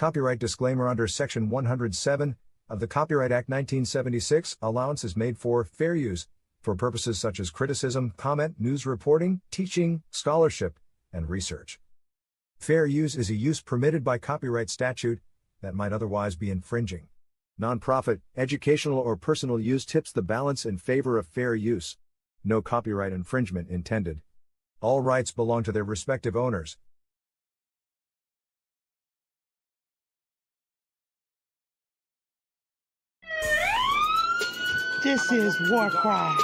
Copyright disclaimer: under Section 107 of the Copyright Act 1976, allowance is made for fair use for purposes such as criticism, comment, news reporting, teaching, scholarship, and research. Fair use is a use permitted by copyright statute that might otherwise be infringing. Nonprofit, educational, or personal use tips the balance in favor of fair use. No copyright infringement intended. All rights belong to their respective owners. This is War Cry.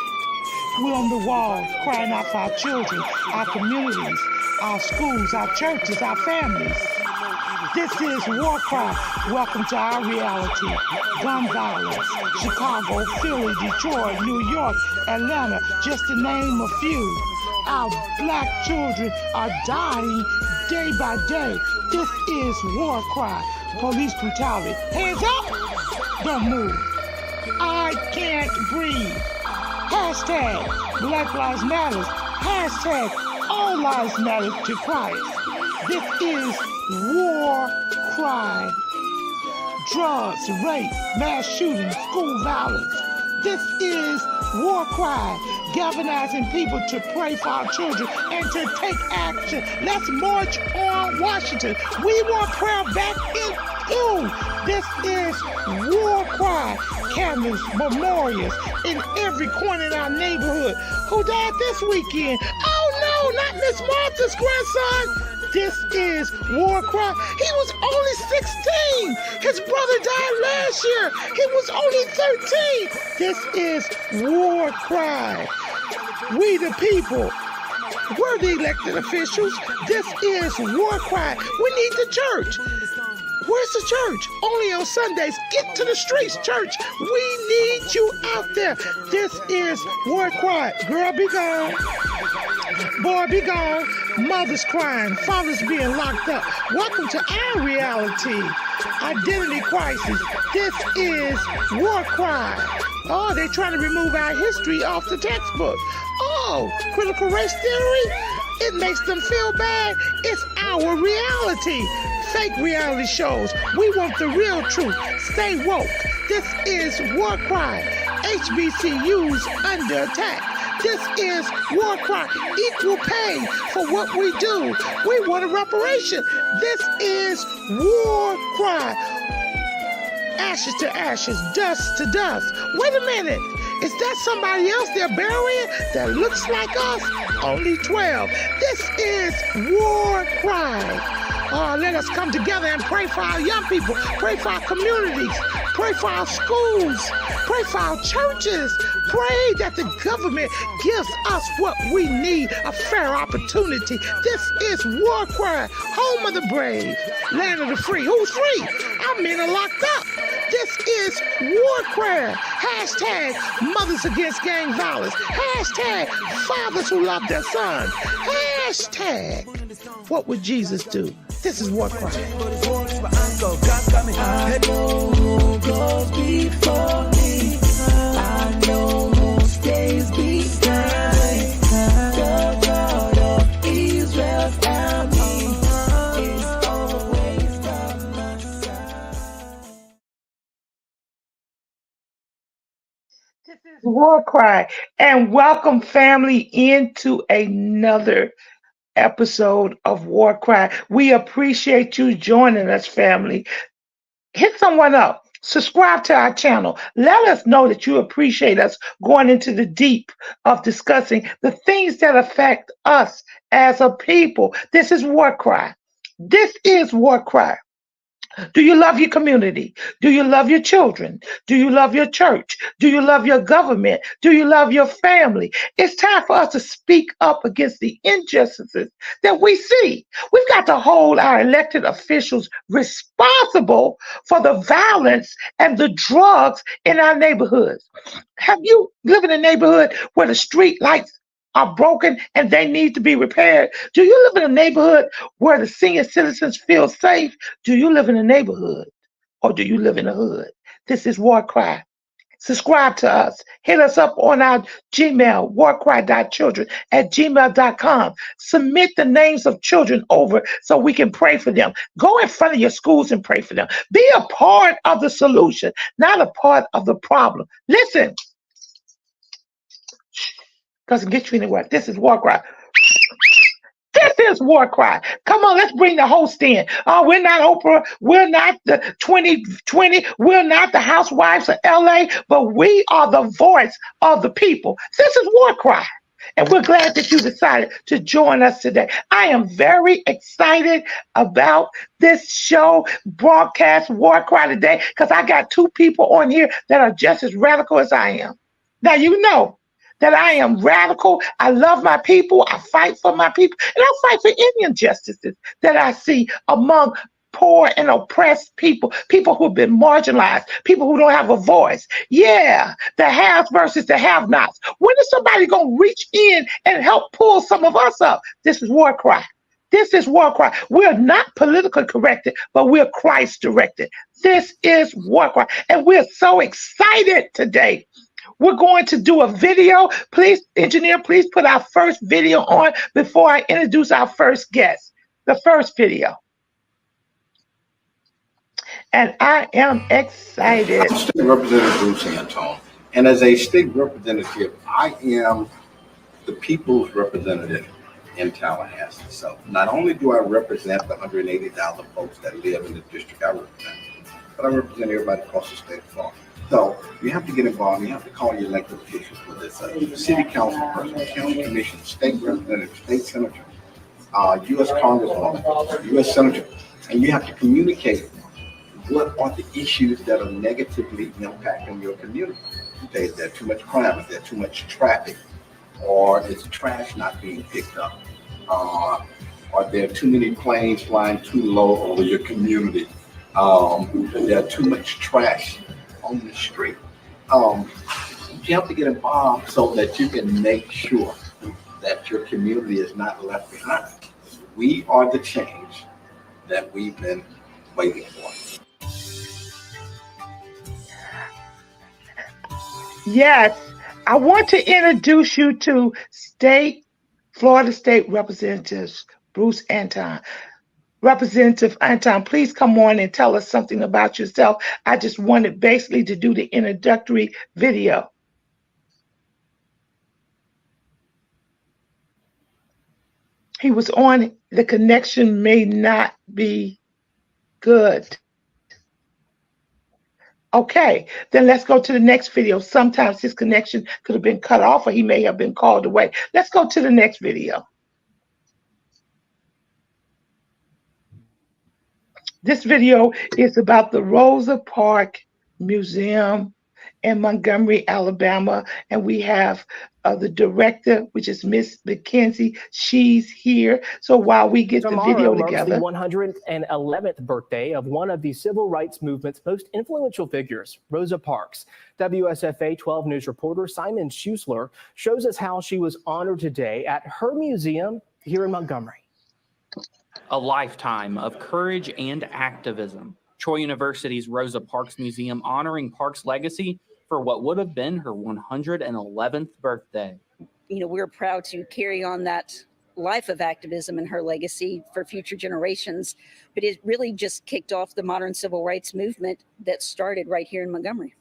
We're on the wall crying out for our children, our communities, our schools, our churches, our families. This is War Cry. Welcome to our reality. Gun violence, Chicago, Philly, Detroit, New York, Atlanta, just to name a few. Our black children are dying day by day. This is War Cry. Police brutality. Hands up! Don't move. I can't breathe. Hashtag Black Lives Matter. Hashtag All Lives Matter to Christ. This is War Cry. Drugs, rape, mass shootings, school violence. This is War Cry. Galvanizing people to pray for our children and to take action. Let's march on Washington. We want prayer back in you. This is War Cry. Cameras, memorials in every corner in our neighborhood. Who died this weekend? Oh no, not Miss Martha's grandson. This is War Cry. He was only 16. His brother died last year. He was only 13. This is War Cry. We the people. We're the elected officials. This is War Cry. We need the church. Where's the church? Only on Sundays. Get to the streets, church. We need you out there. This is War Cry. Girl, be gone. Boy, be gone. Mothers crying. Fathers being locked up. Welcome to our reality. Identity crisis. This is War Cry. Oh, they're trying to remove our history off the textbook. Oh, critical race theory? It makes them feel bad. It's our reality. Fake reality shows. We want the real truth. Stay woke. This is War Cry. HBCUs under attack. This is War Cry. Equal pay for what we do. We want a reparation. This is War Cry. Ashes to ashes, dust to dust. Wait a minute. Is that somebody else they're burying that looks like us? Only 12. This is War Cry. Let us come together and pray for our young people, pray for our communities, pray for our schools, pray for our churches, pray that the government gives us what we need, a fair opportunity. This is War Cry, home of the brave, land of the free. Who's free? Our men are locked up. This is War Cry. Hashtag mothers against gang violence. Hashtag fathers who love their sons. Hashtag what would Jesus do? This is War Cry. I know who goes before me. I know who stays behind. The God of Israel's army is always by my side. This is War Cry, and welcome family into another episode of War Cry. We appreciate you joining us, family. Hit someone up. Subscribe to our channel. Let us know that you appreciate us going into the deep of discussing the things that affect us as a people. This is War Cry. This is War Cry. Do you love your community? Do you love your children? Do you love your church? Do you love your government? Do you love your family? It's time for us to speak up against the injustices that we see. We've got to hold our elected officials responsible for the violence and the drugs in our neighborhoods. Have you lived in a neighborhood where the street lights are broken and they need to be repaired? Do you live in a neighborhood where the senior citizens feel safe? Do you live in a neighborhood or do you live in a hood? This is War Cry. Subscribe to us. Hit us up on our Gmail, warcry.children@gmail.com. Submit the names of children over so we can pray for them. Go in front of your schools and pray for them. Be a part of the solution, not a part of the problem. Listen, doesn't get you anywhere. This is War Cry. This is War Cry. Come on, let's bring the host in. Oh, we're not Oprah. We're not the 2020. We're not the housewives of LA, but we are the voice of the people. This is War Cry. And we're glad that you decided to join us today. I am very excited about this show, broadcast War Cry today, because I got two people on here that are just as radical as I am. Now, you know that I am radical. I love my people. I fight for my people. And I fight for any injustices that I see among poor and oppressed people, people who've been marginalized, people who don't have a voice. Yeah, the haves versus the have-nots. When is somebody going to reach in and help pull some of us up? This is War Cry. This is War Cry. We're not politically corrected, but we're Christ directed. This is War Cry. And we're so excited today. We're going to do a video. Please, engineer, please put our first video on before I introduce our first guest. The first video. And I am excited. I'm State Representative Bruce Antone. And as a state representative, I am the people's representative in Tallahassee. So not only do I represent the 180,000 folks that live in the district I represent, but I represent everybody across the state of Florida. So you have to get involved. You have to call your elected officials for this. City council person, county commission, state representative, state senator, U.S. congresswoman, U.S. senator, and you have to communicate what are the issues that are negatively impacting your community. Okay, is there too much crime? Is there too much traffic? Or is trash not being picked up? Are there too many planes flying too low over your community? Is there too much trash on the street? You have to get involved so that you can make sure that your community is not left behind. We are the change that we've been waiting for. Yes, I want to introduce you to Florida State Representative Bruce Antone. Representative Antone, please come on and tell us something about yourself. I just wanted basically to do the introductory video. He was on, the connection may not be good. Okay, then let's go to the next video. Sometimes his connection could have been cut off or he may have been called away. Let's go to the next video. This video is about the Rosa Parks Museum in Montgomery, Alabama. And we have the director, which is Miss McKenzie. She's here. So while we get the video together. Tomorrow marks the 111th birthday of one of the civil rights movement's most influential figures, Rosa Parks. WSFA 12 News reporter Simon Schuessler shows us how she was honored today at her museum here in Montgomery. A lifetime of courage and activism. Troy University's Rosa Parks Museum honoring Parks' legacy for what would have been her 111th birthday. You know, we're proud to carry on that life of activism and her legacy for future generations, but it really just kicked off the modern civil rights movement that started right here in Montgomery.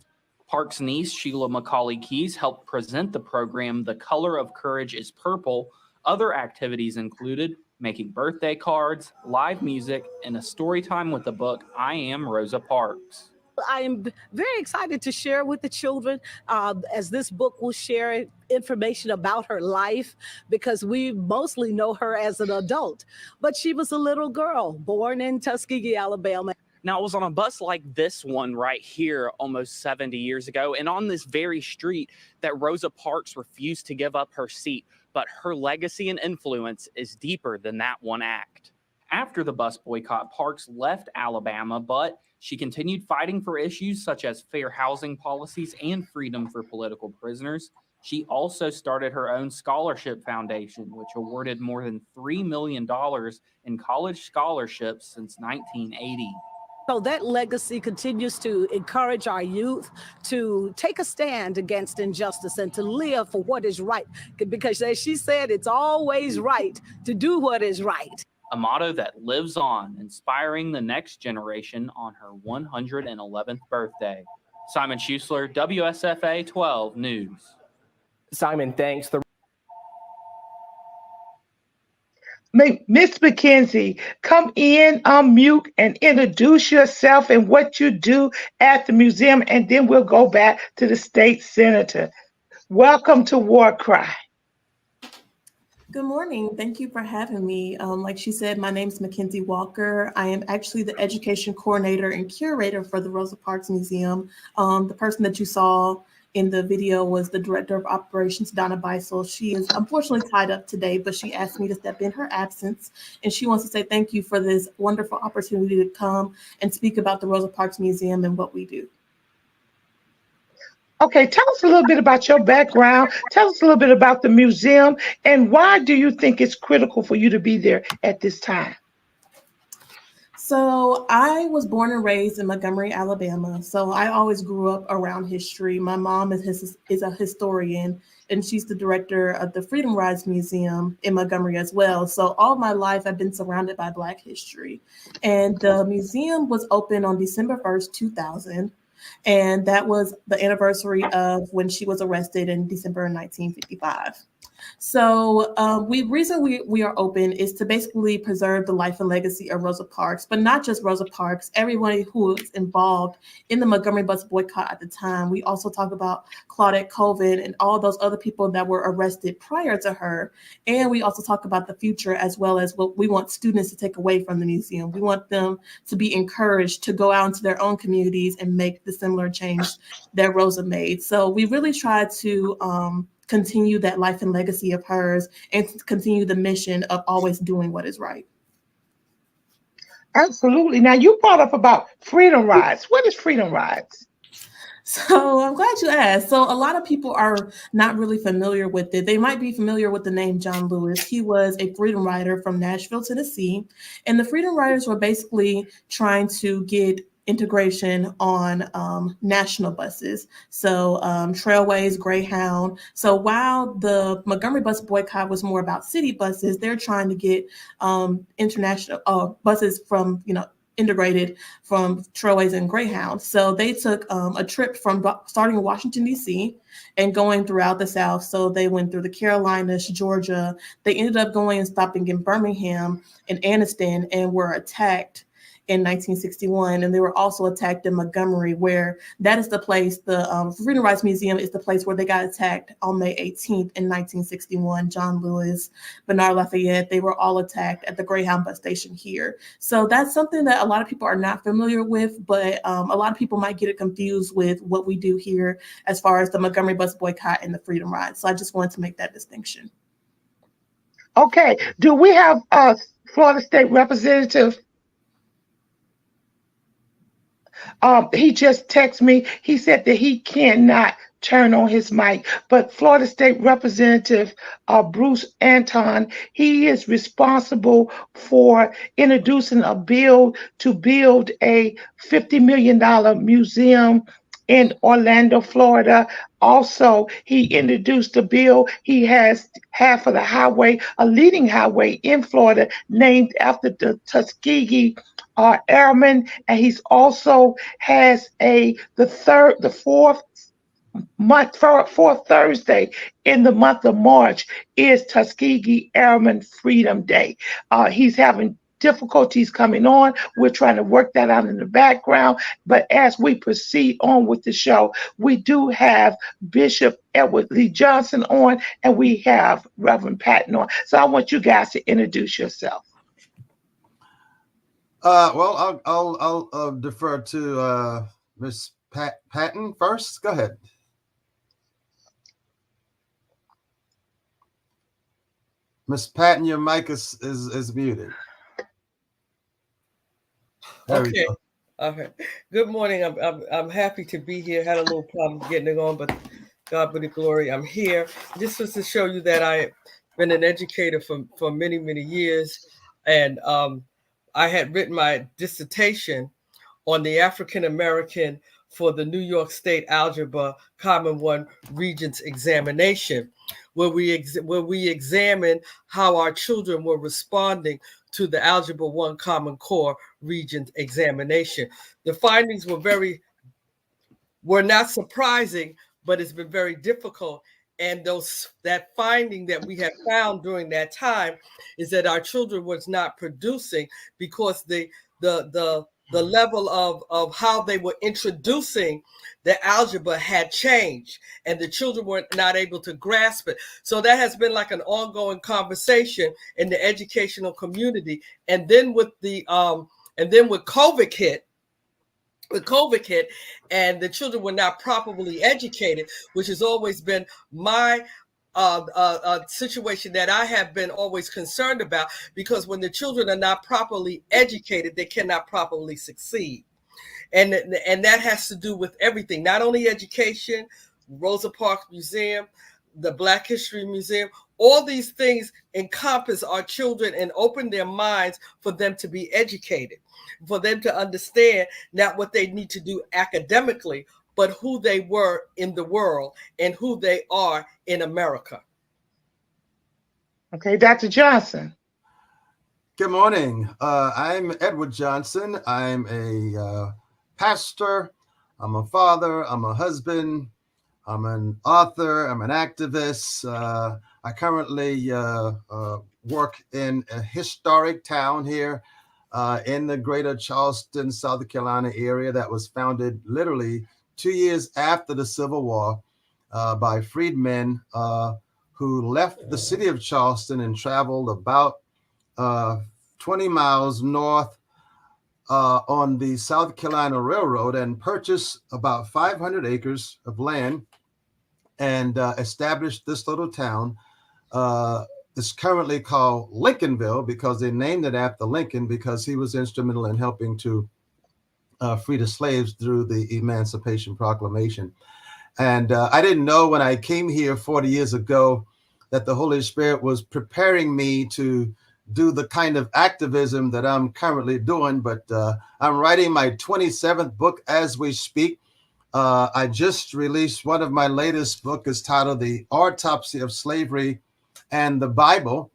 Parks' niece, Sheila Macaulay Keys, helped present the program The Color of Courage is Purple. Other activities included making birthday cards, live music, and a story time with the book I Am Rosa Parks. I am very excited to share with the children as this book will share information about her life, because we mostly know her as an adult, but she was a little girl born in Tuskegee, Alabama. Now, it was on a bus like this one right here almost 70 years ago, and on this very street that Rosa Parks refused to give up her seat, but her legacy and influence is deeper than that one act. After the bus boycott, Parks left Alabama, but she continued fighting for issues such as fair housing policies and freedom for political prisoners. She also started her own scholarship foundation, which awarded more than $3 million in college scholarships since 1980. So that legacy continues to encourage our youth to take a stand against injustice and to live for what is right. Because as she said, it's always right to do what is right. A motto that lives on, inspiring the next generation on her 111th birthday. Simon Schuessler, WSFA 12 News. Simon, thanks. Miss McKenzie, come in, unmute, and introduce yourself and what you do at the museum, and then we'll go back to the state senator. Welcome to War Cry. Good morning. Thank you for having me. Like she said, my name is Mackenzie Walker. I am actually the education coordinator and curator for the Rosa Parks Museum. The person that you saw in the video was the director of operations, Donna Beisel. She is unfortunately tied up today, but she asked me to step in her absence. And she wants to say thank you for this wonderful opportunity to come and speak about the Rosa Parks Museum and what we do. Okay, tell us a little bit about your background. Tell us a little bit about the museum, and why do you think it's critical for you to be there at this time? So I was born and raised in Montgomery, Alabama. So I always grew up around history. My mom is a historian, and she's the director of the Freedom Rides Museum in Montgomery as well. So all my life, I've been surrounded by Black history. And the museum was opened on December 1st, 2000. And that was the anniversary of when she was arrested in December 1955. So reason we are open is to basically preserve the life and legacy of Rosa Parks, but not just Rosa Parks, everyone who was involved in the Montgomery bus boycott at the time. We also talk about Claudette Colvin and all those other people that were arrested prior to her. And we also talk about the future, as well as what we want students to take away from the museum. We want them to be encouraged to go out into their own communities and make the similar change that Rosa made. So we really try to continue that life and legacy of hers and continue the mission of always doing what is right. Absolutely. Now, you brought up about Freedom Rides. What is Freedom Rides? So I'm glad you asked. So a lot of people are not really familiar with it. They might be familiar with the name John Lewis. He was a freedom rider from Nashville, Tennessee. And the Freedom Riders were basically trying to get integration on national buses. So Trailways, Greyhound. So while the Montgomery bus boycott was more about city buses, they're trying to get international buses from, integrated from Trailways and Greyhound. So they took a trip from starting in Washington, D.C. and going throughout the South. So they went through the Carolinas, Georgia. They ended up going and stopping in Birmingham and Anniston and were attacked in 1961, and they were also attacked in Montgomery, where that is the place, the Freedom Rides Museum is the place where they got attacked on May 18th in 1961. John Lewis, Bernard Lafayette, they were all attacked at the Greyhound bus station here. So that's something that a lot of people are not familiar with, but a lot of people might get it confused with what we do here as far as the Montgomery bus boycott and the Freedom Ride. So I just wanted to make that distinction. Okay, do we have a Florida State Representative? He just texted me. He said that he cannot turn on his mic, but Florida State Representative Bruce Anton, he is responsible for introducing a bill to build a $50 million museum in Orlando, Florida. Also, he introduced a bill. He has half of the highway, a leading highway in Florida, named after the Tuskegee Airmen, and he's also has the fourth Thursday in the month of March is Tuskegee Airmen Freedom Day. He's having difficulties coming on. We're trying to work that out in the background. But as we proceed on with the show, we do have Bishop Edward Lee Johnson on, and we have Reverend Patton on. So I want you guys to introduce yourself. Well, I'll defer to Ms. Patton first. Go ahead. Ms. Patton, your mic is muted. There okay. All right. Good morning. I'm happy to be here. Had a little problem getting it on, but God be the glory. I'm here. This was to show you that I've been an educator for many, many years, and I had written my dissertation on the African American for the New York State Algebra Common One Regents examination, where we examined how our children were responding to the Algebra 1 Common Core Regents examination. The findings were not surprising, but it's been very difficult. And that finding that we have found during that time is that our children was not producing because the level of how they were introducing the algebra had changed, and the children were not able to grasp it. So that has been like an ongoing conversation in the educational community. And then with COVID hit, and the children were not properly educated, which has always been my situation that I have been always concerned about, because when the children are not properly educated, they cannot properly succeed. And that has to do with everything, not only education, Rosa Parks Museum, the Black History Museum, all these things encompass our children and open their minds for them to be educated, for them to understand not what they need to do academically, but who they were in the world and who they are in America. Okay, Dr. Johnson. Good morning. I'm Edward Johnson. I'm a pastor. I'm a father. I'm a husband. I'm an author. I'm an activist. I currently work in a historic town here in the greater Charleston, South Carolina area that was founded literally 2 years after the Civil War by freedmen who left the city of Charleston and traveled about 20 miles north on the South Carolina Railroad and purchased about 500 acres of land and established this little town. It's currently called Lincolnville because they named it after Lincoln, because he was instrumental in helping to free the slaves through the Emancipation Proclamation. And I didn't know when I came here 40 years ago that the Holy Spirit was preparing me to do the kind of activism that I'm currently doing. But I'm writing my 27th book as we speak. I just released one of my latest books. Is titled The Autopsy of Slavery and the Bible.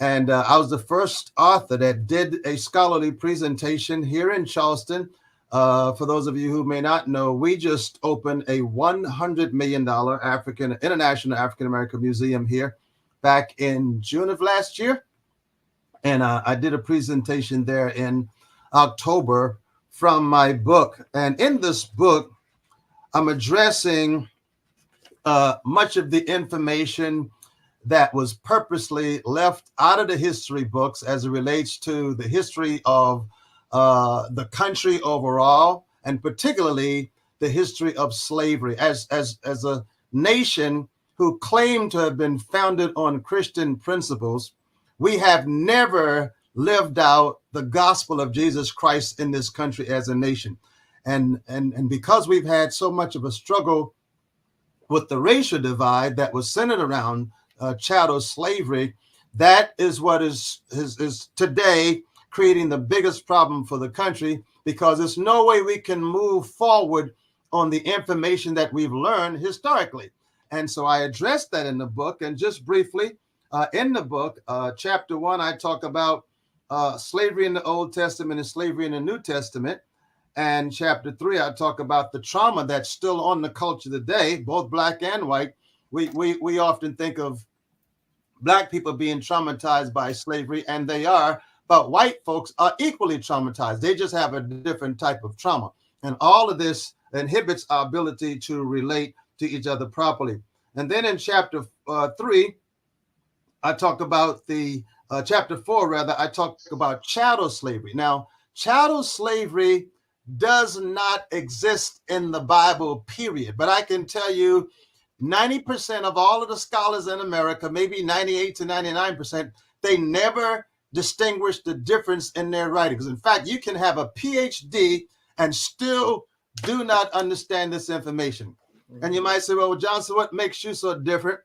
And I was the first author that did a scholarly presentation here in Charleston. For those of you who may not know, we just opened a $100 million International African American Museum here back in June of last year. And I did a presentation there in October from my book. And in this book, I'm addressing much of the information that was purposely left out of the history books as it relates to the history of the country overall, and particularly the history of slavery. As a nation who claim to have been founded on Christian principles, we have never lived out the gospel of Jesus Christ in this country as a nation. And because we've had so much of a struggle with the racial divide that was centered around chattel slavery, that is what is today creating the biggest problem for the country, because there's no way we can move forward on the information that we've learned historically. And so I addressed that in the book. And just briefly, in the book, chapter 1, I talk about slavery in the Old Testament and slavery in the New Testament. And chapter 3, I talk about the trauma that's still on the culture today, both black and white. We often think of black people being traumatized by slavery, and they are, but white folks are equally traumatized. They just have a different type of trauma. And all of this inhibits our ability to relate to each other properly. And then in chapter 3, I talk about chapter 4, rather, I talk about chattel slavery. Now, chattel slavery does not exist in the Bible, period. But I can tell you 90% of all of the scholars in America, maybe 98 to 99%, they never distinguish the difference in their writings. In fact, you can have a PhD and still do not understand this information. And you might say, well, Johnson, what makes you so different?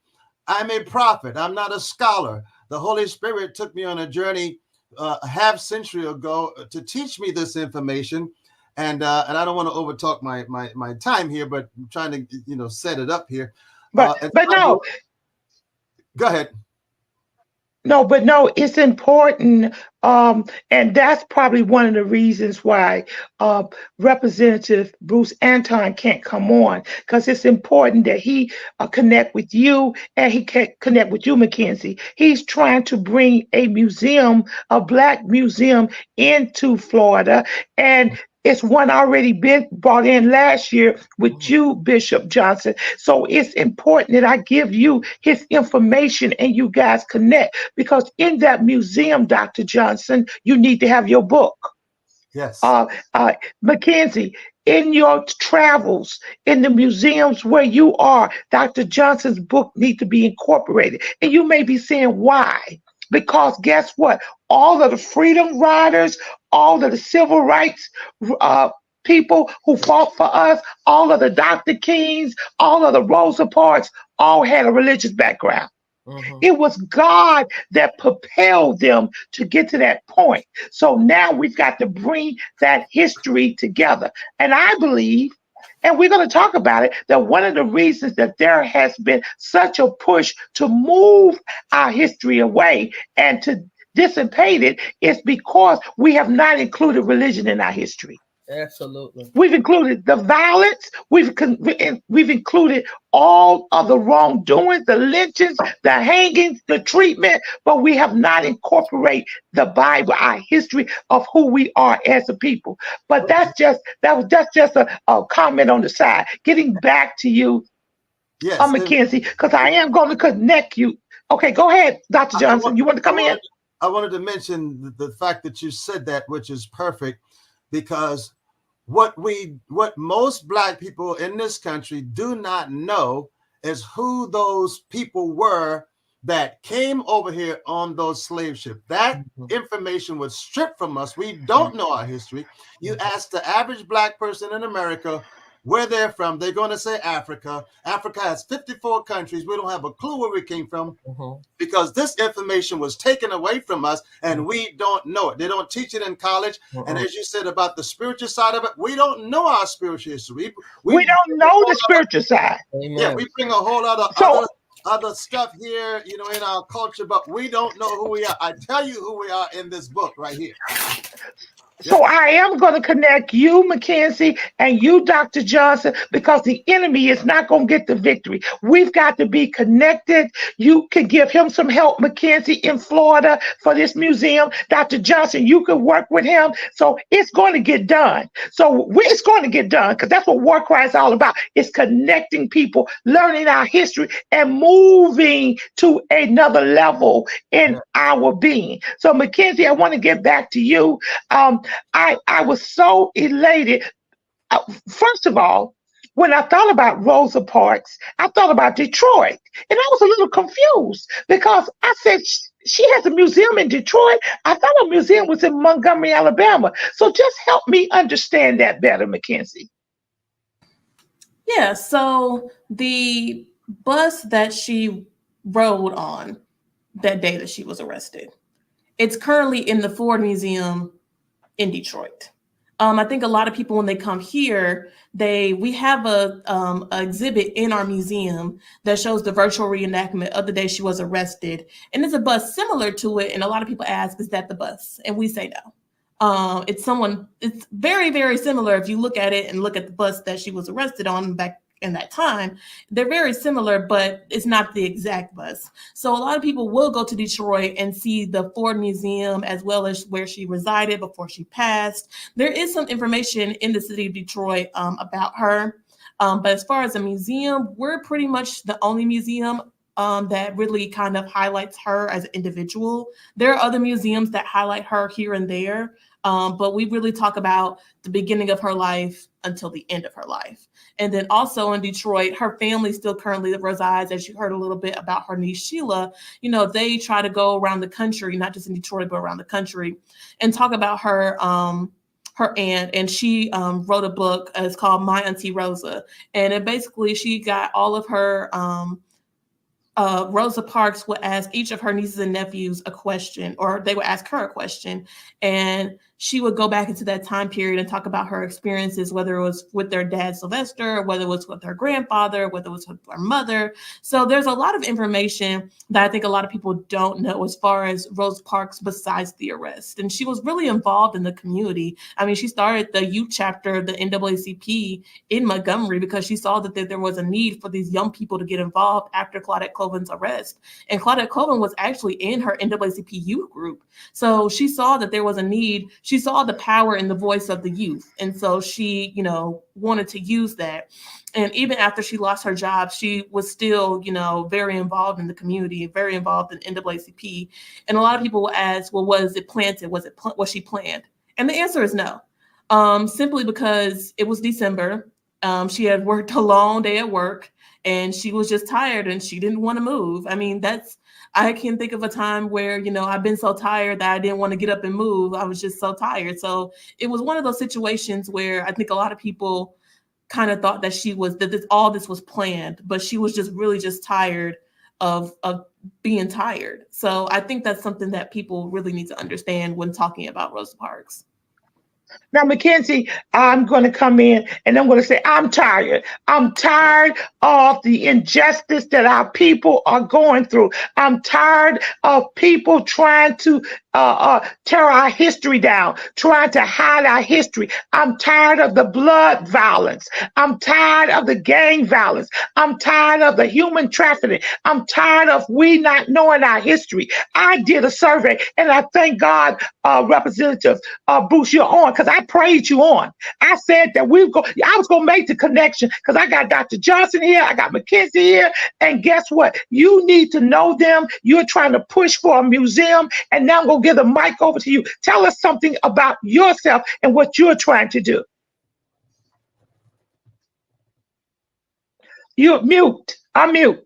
I'm a prophet. I'm not a scholar. The Holy Spirit took me on a journey a half century ago to teach me this information. And I don't want to overtalk my time here, but I'm trying to set it up here. But no, go ahead. No, it's important. And that's probably one of the reasons why Representative Bruce Anton can't come on, because it's important that he connect with you and he can connect with you, Mackenzie. He's trying to bring a museum, a Black museum, into Florida. And it's one already been brought in last year with you, Bishop Johnson. So it's important that I give you his information and you guys connect, because in that museum, Dr. Johnson, you need to have your book. Yes. Mackenzie, in your travels, in the museums where you are, Dr. Johnson's book needs to be incorporated. And you may be saying, why? Because guess what? All of the freedom riders, all of the civil rights people who fought for us, all of the Dr. Kings, all of the Rosa Parks, all had a religious background. It was God that propelled them to get to that point. So now we've got to bring that history together. And I believe, and we're going to talk about it, that one of the reasons that there has been such a push to move our history away and to dissipate it is because we have not included religion in our history. Absolutely. We've included the violence. We've included all of the wrongdoings, the lynchings, the hangings, the treatment, but we have not incorporated the Bible, our history of who we are as a people. But that's just a comment on the side. Getting back to you, yes, Mackenzie, because I am going to connect you. Okay, go ahead, Dr. Johnson. You want to come in? I wanted to mention the fact that you said that, which is perfect, because what most Black people in this country do not know is who those people were that came over here on those slave ships. That information was stripped from us. We don't know our history. You ask the average Black person in America where they're from, they're going to say Africa. Africa has 54 countries. We don't have a clue where we came from because this information was taken away from us and we don't know it. They don't teach it in college. And as you said about the spiritual side of it, we don't know our spiritual history. We don't know the spiritual side. Amen. Yeah, we bring a whole lot of other stuff here, in our culture, but we don't know who we are. I tell you who we are in this book right here. So I am going to connect you, Mackenzie, and you, Dr. Johnson, because the enemy is not going to get the victory. We've got to be connected. You can give him some help, Mackenzie, in Florida for this museum. Dr. Johnson, you can work with him. So it's going to get done. It's going to get done, because that's what War Cry is all about. It's connecting people, learning our history, and moving to another level in our being. So, Mackenzie, I want to get back to you. I was so elated. First of all, when I thought about Rosa Parks, I thought about Detroit. And I was a little confused because I said, she has a museum in Detroit. I thought a museum was in Montgomery, Alabama. So just help me understand that better, Mackenzie. Yeah, so the bus that she rode on that day that she was arrested, it's currently in the Ford Museum in Detroit. I think a lot of people, when they come here, we have a exhibit in our museum that shows the virtual reenactment of the day she was arrested, and it's a bus similar to it. And a lot of people ask, "Is that the bus?" And we say no. It's very, very similar. If you look at it and look at the bus that she was arrested on back in that time, they're very similar, but it's not the exact bus. So a lot of people will go to Detroit and see the Ford Museum as well as where she resided before she passed. There is some information in the city of Detroit about her. But as far as a museum, we're pretty much the only museum that really kind of highlights her as an individual. There are other museums that highlight her here and there, but we really talk about the beginning of her life until the end of her life. And then also in Detroit, her family still currently resides, as you heard a little bit about her niece Sheila. They try to go around the country, not just in Detroit, but around the country, and talk about her aunt. And she wrote a book. It's called My Auntie Rosa. And it basically, she got all of her Rosa Parks would ask each of her nieces and nephews a question, or they would ask her a question, and she would go back into that time period and talk about her experiences, whether it was with their dad, Sylvester, whether it was with her grandfather, whether it was with her mother. So there's a lot of information that I think a lot of people don't know as far as Rosa Parks besides the arrest. And she was really involved in the community. I mean, she started the youth chapter of the NAACP in Montgomery because she saw that there was a need for these young people to get involved after Claudette Colvin's arrest. And Claudette Colvin was actually in her NAACP youth group. So she saw that there was a need. She saw the power in the voice of the youth. And so she, wanted to use that. And even after she lost her job, she was still, very involved in the community, very involved in NAACP. And a lot of people will ask, well, was it planted? Was she planned? And the answer is no. Simply because it was December. She had worked a long day at work and she was just tired and she didn't want to move. I mean, I can think of a time where, I've been so tired that I didn't want to get up and move. I was just so tired. So it was one of those situations where I think a lot of people kind of thought that all this was planned, but she was just really just tired of being tired. So I think that's something that people really need to understand when talking about Rosa Parks. Now, Mackenzie, I'm going to come in and I'm going to say, I'm tired. I'm tired of the injustice that our people are going through. I'm tired of people trying to tear our history down, trying to hide our history. I'm tired of the blood violence. I'm tired of the gang violence. I'm tired of the human trafficking. I'm tired of we not knowing our history. I did a survey and I thank God, Representative Bruce, you're on, because I prayed you on. I said that I was going to make the connection because I got Dr. Johnson here, I got Mackenzie here, and guess what? You need to know them. You're trying to push for a museum, and now I'm going to give the mic over to you. Tell us something about yourself and what you're trying to do. You're mute. I'm mute.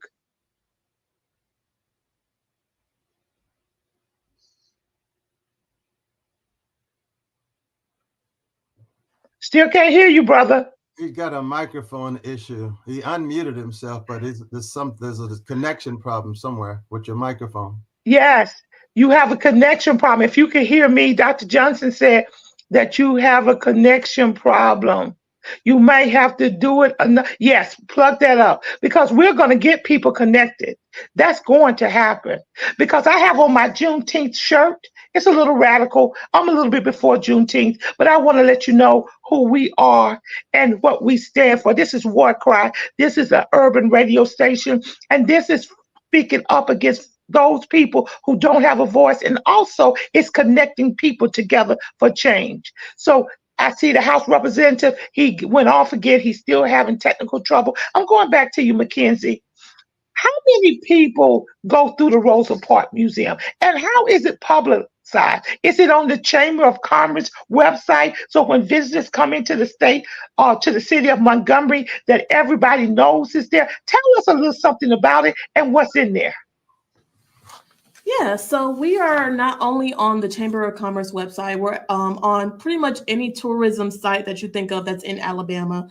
Still can't hear you, brother. He got a microphone issue. He unmuted himself, but there's a connection problem somewhere with your microphone. Yes, you have a connection problem. If you can hear me, Dr. Johnson said that you have a connection problem. You may have to do it. Yes, plug that up because we're going to get people connected. That's going to happen because I have on my Juneteenth shirt. It's a little radical. I'm a little bit before Juneteenth, but I want to let you know who we are and what we stand for. This is War Cry. This is an urban radio station, and this is speaking up against those people who don't have a voice, and also it's connecting people together for change. So I see the House Representative, he went off again. He's still having technical trouble. I'm going back to you, Mackenzie. How many people go through the Rosa Parks Museum, and how is it publicized? Is it on the Chamber of Commerce website? So when visitors come into the state or to the city of Montgomery, that everybody knows is there? Tell us a little something about it and what's in there. Yeah, so we are not only on the Chamber of Commerce website, we're on pretty much any tourism site that you think of that's in Alabama,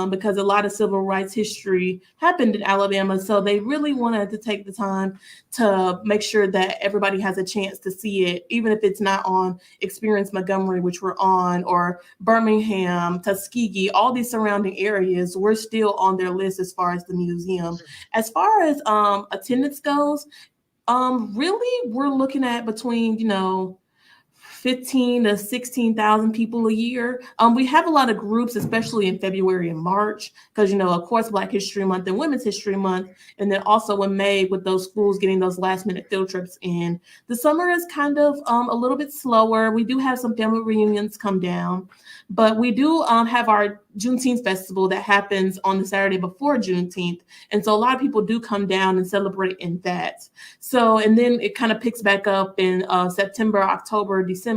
because a lot of civil rights history happened in Alabama. So they really wanted to take the time to make sure that everybody has a chance to see it, even if it's not on Experience Montgomery, which we're on, or Birmingham, Tuskegee, all these surrounding areas, we're still on their list as far as the museum. As far as attendance goes, really, we're looking at between, 15 to 16,000 people a year. We have a lot of groups, especially in February and March, because, of course, Black History Month and Women's History Month, and then also in May with those schools getting those last minute field trips in. The summer is kind of a little bit slower. We do have some family reunions come down, but we do have our Juneteenth festival that happens on the Saturday before Juneteenth. And so a lot of people do come down and celebrate in that. So, and then it kind of picks back up in September, October, December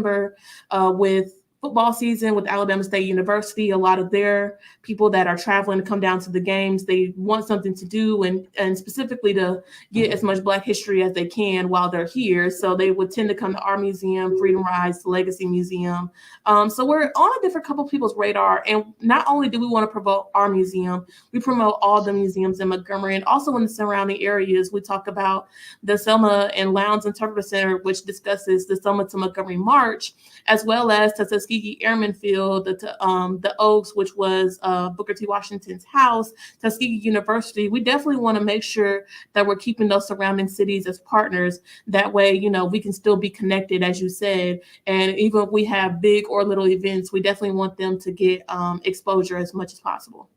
with football season with Alabama State University, a lot of their people that are traveling to come down to the games, they want something to do and specifically to get as much Black history as they can while they're here. So they would tend to come to our museum, Freedom Rides, the Legacy Museum. So we're on a different couple people's radar. And not only do we want to promote our museum, we promote all the museums in Montgomery and also in the surrounding areas. We talk about the Selma and Lowndes Interpretive Center, which discusses the Selma to Montgomery March, as well as the Tuskegee Airmen Field, the Oaks, which was Booker T. Washington's house, Tuskegee University. We definitely want to make sure that we're keeping those surrounding cities as partners. That way, we can still be connected, as you said. And even if we have big or little events, we definitely want them to get exposure as much as possible.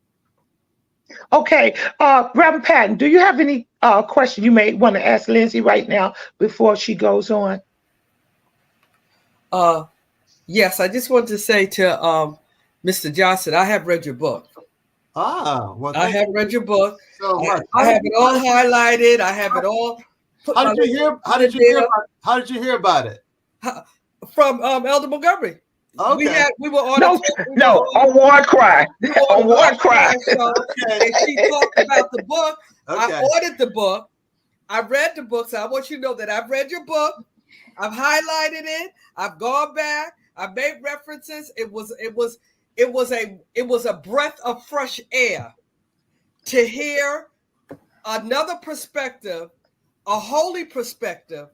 Okay, Reverend Patton, do you have any question you may want to ask Lindsay right now before she goes on? Yes, I just want to say to Mr. Johnson, I have read your book. Well, I have read your book. So much. I have it all highlighted. I have it all. How did you hear about it? From Elder Montgomery. Okay. We were on on War Cry. On War Cry. And she talked about the book. Okay. I ordered the book. I read the book. So I want you to know that I've read your book. I've highlighted it. I've gone back. I've made references. It was a breath of fresh air to hear another perspective, a holy perspective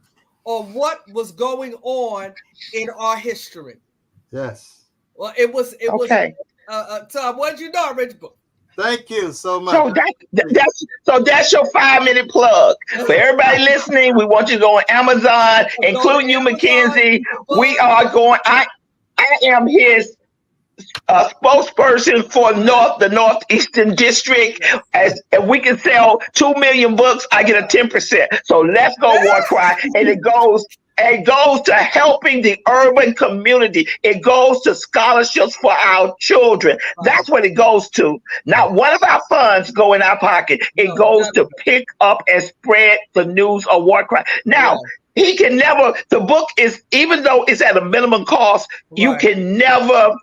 on what was going on in our history. Yes. Well, it was okay. Tom, what did you know? I read your book. Thank you so much. So that's your 5-minute plug. For everybody listening, we want you to go on Amazon, including you, Mackenzie. We are going. I am his spokesperson for the Northeastern District. As if we can sell 2 million books, I get a 10%. So let's go, War Cry, and it goes to helping the urban community. It goes to scholarships for our children. That's what it goes to. Not one of our funds go in our pocket. It goes to pick up and spread the news of War Cry. Now, he can never, the book is, even though it's at a minimum cost, you can never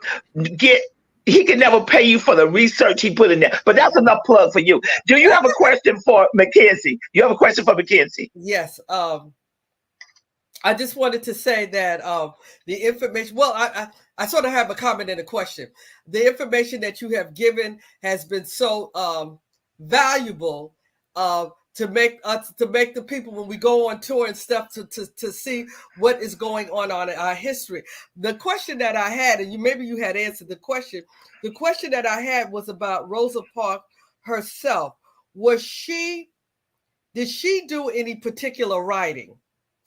he can never pay you for the research he put in there. But that's enough plug for you. Do you have a question for Mackenzie? You have a question for Mackenzie? Yes. I just wanted to say that the information, I sort of have a comment and a question. The information that you have given has been so valuable to make the people, when we go on tour and stuff, to see what is going on in our history. The question that I had, and maybe you had answered the question that I had was about Rosa Parks herself. Did she do any particular writing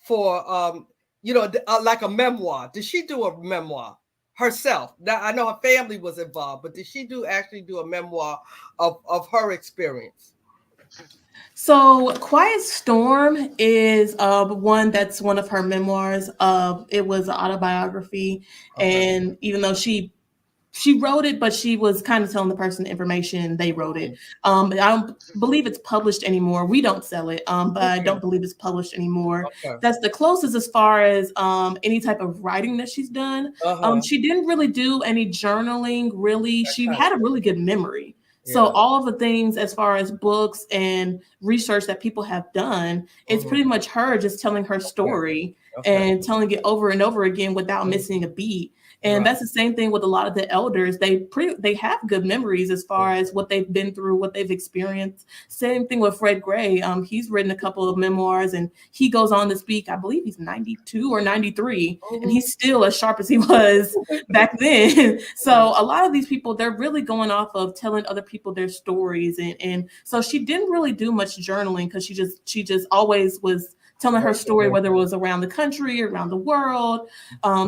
for like a memoir? Did she do a memoir herself? Now I know her family was involved, but did she actually do a memoir of her experience? So Quiet Storm is one that's one of her memoirs. It was an autobiography, and even though she wrote it, but she was kind of telling the person the information, they wrote it. I don't believe it's published anymore. We don't sell it, but I don't believe it's published anymore. That's the closest as far as any type of writing that she's done. She didn't really do any journaling, really. She had a really good memory. So all of the things as far as books and research that people have done, it's pretty much her just telling her story and telling it over and over again without missing a beat. And that's the same thing with a lot of the elders. They have good memories as far as what they've been through, what they've experienced. Same thing with Fred Gray. He's written a couple of memoirs, and he goes on to speak. I believe he's 92 or 93, and he's still as sharp as he was back then. So a lot of these people, they're really going off of telling other people their stories, and so she didn't really do much journaling because she just always was telling her story, whether it was around the country, around the world.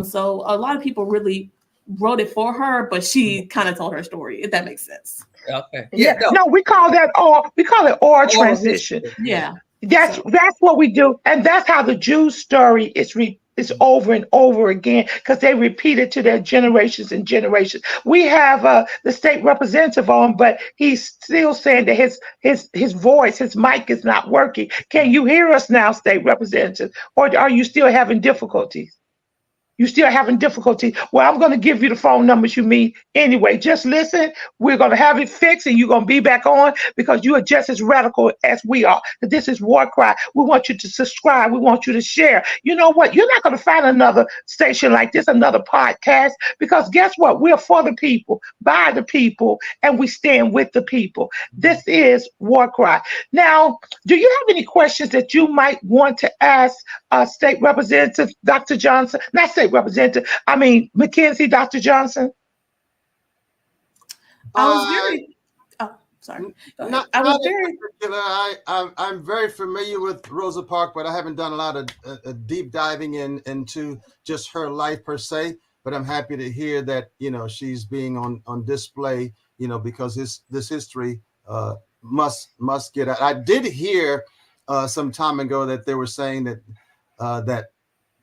So a lot of people really wrote it for her, but she kind of told her story, if that makes sense. Okay. No, we call it oral transition. Yeah. That's what we do. And that's how the Jews story is over and over again, because they repeat it to their generations and generations. We have the state representative on, but he's still saying that his voice, his mic is not working. Can you hear us now, state representative, or are you still having difficulties? You still having difficulty? Well, I'm going to give you the phone numbers you need anyway. Just listen. We're going to have it fixed and you're going to be back on because you are just as radical as we are. This is War Cry. We want you to subscribe. We want you to share. You know what? You're not going to find another station like this, another podcast, because guess what? We're for the people, by the people, and we stand with the people. This is War Cry. Now, do you have any questions that you might want to ask State Representative Dr. Johnson? Not State Representative, I mean Mackenzie, Dr. Johnson? I was very, oh, sorry. Go ahead. I was very particular. I'm very familiar with Rosa Parks, but I haven't done a lot of deep diving into just her life per se. But I'm happy to hear that, you know, she's being on display, you know, because this history must get out. I did hear some time ago that they were saying that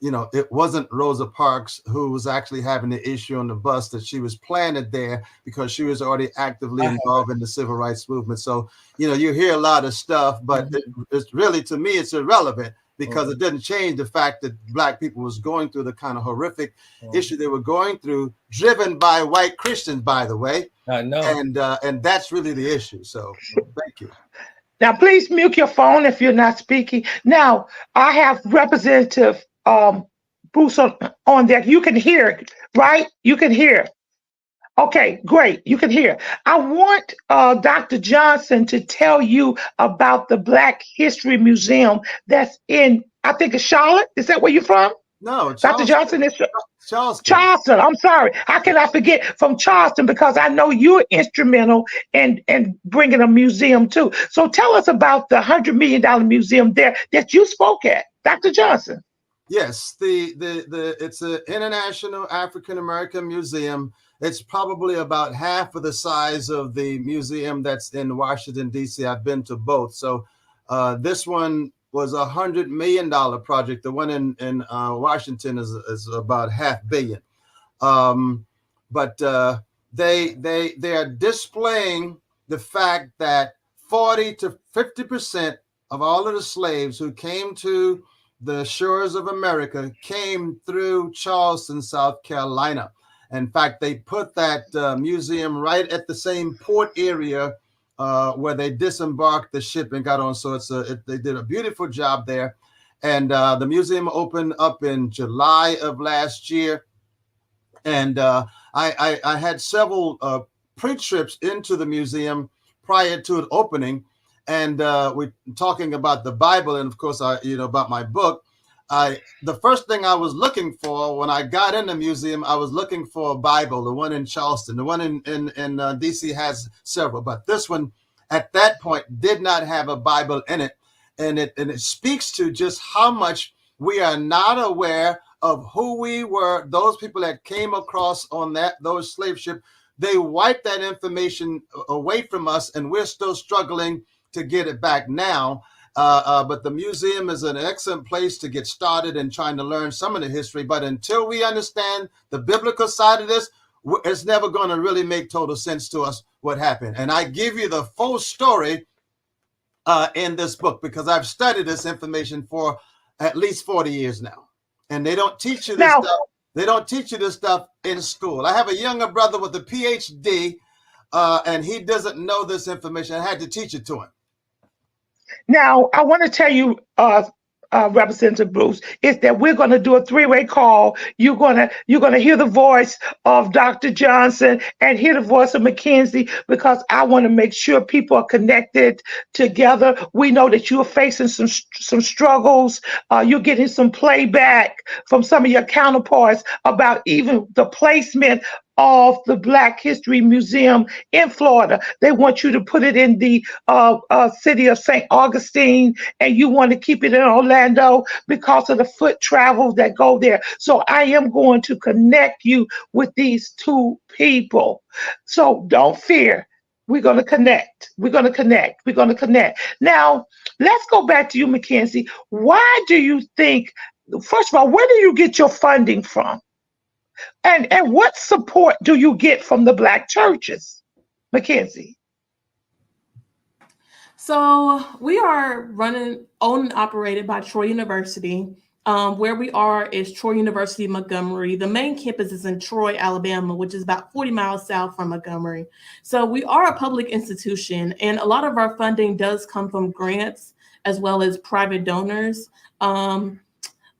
you know, it wasn't Rosa Parks who was actually having the issue on the bus, that she was planted there because she was already actively involved in the civil rights movement. So, you know, you hear a lot of stuff, but it's really, to me, it's irrelevant because it doesn't change the fact that Black people was going through the kind of horrific issue they were going through, driven by white Christians, by the way. I know. And that's really the issue. So thank you. Now, please mute your phone if you're not speaking. Now, I have Representative Bruce on there. You can hear it, right? You can hear. Okay, great. You can hear. I want Dr. Johnson to tell you about the Black History Museum that's in, I think it's Charlotte. Is that where you're from? No, Dr. Johnson is Charleston. Charleston. I'm sorry. How can I forget from Charleston? Because I know you're instrumental in bringing a museum too. So tell us about the $100 million museum there that you spoke at, Dr. Johnson. Yes, it's an international African American museum. It's probably about half of the size of the museum that's in Washington, D.C. I've been to both. So this one was $100 million project. The one in Washington is about $500 million. But they are displaying the fact that 40 to 50% of all of the slaves who came to the shores of America came through Charleston, South Carolina. In fact, they put that museum right at the same port area where they disembarked the ship and got on. So they did a beautiful job there. And the museum opened up in July of last year. And I had several pre-trips into the museum prior to it opening. And we're talking about the Bible, and of course, about my book. The first thing I was looking for when I got in the museum, I was looking for a Bible. The one in Charleston, the one in DC has several, but this one at that point did not have a Bible in it, and it speaks to just how much we are not aware of who we were. Those people that came across on those slave ships, they wiped that information away from us, and we're still struggling to get it back now. But the museum is an excellent place to get started in trying to learn some of the history. But until we understand the biblical side of this, it's never going to really make total sense to us what happened. And I give you the full story in this book because I've studied this information for at least 40 years now. And they don't teach you this stuff. They don't teach you this stuff in school. I have a younger brother with a PhD, and he doesn't know this information. I had to teach it to him. Now, I want to tell you, Representative Bruce, is that we're going to do a three-way call. You're gonna hear the voice of Dr. Johnson and hear the voice of Mackenzie, because I want to make sure people are connected together. We know that you are facing some struggles. You're getting some playback from some of your counterparts about even the placement of the Black History Museum in Florida. They want you to put it in the city of St. Augustine, and you want to keep it in Orlando because of the foot travel that go there. So I am going to connect you with these two people. So don't fear. We're going to connect. We're going to connect. We're going to connect. Now, let's go back to you, Mackenzie. Why do you think, first of all, where do you get your funding from? And what support do you get from the Black churches, Mackenzie? So we are owned and operated by Troy University. Where we are is Troy University, Montgomery. The main campus is in Troy, Alabama, which is about 40 miles south from Montgomery. So we are a public institution, and a lot of our funding does come from grants as well as private donors.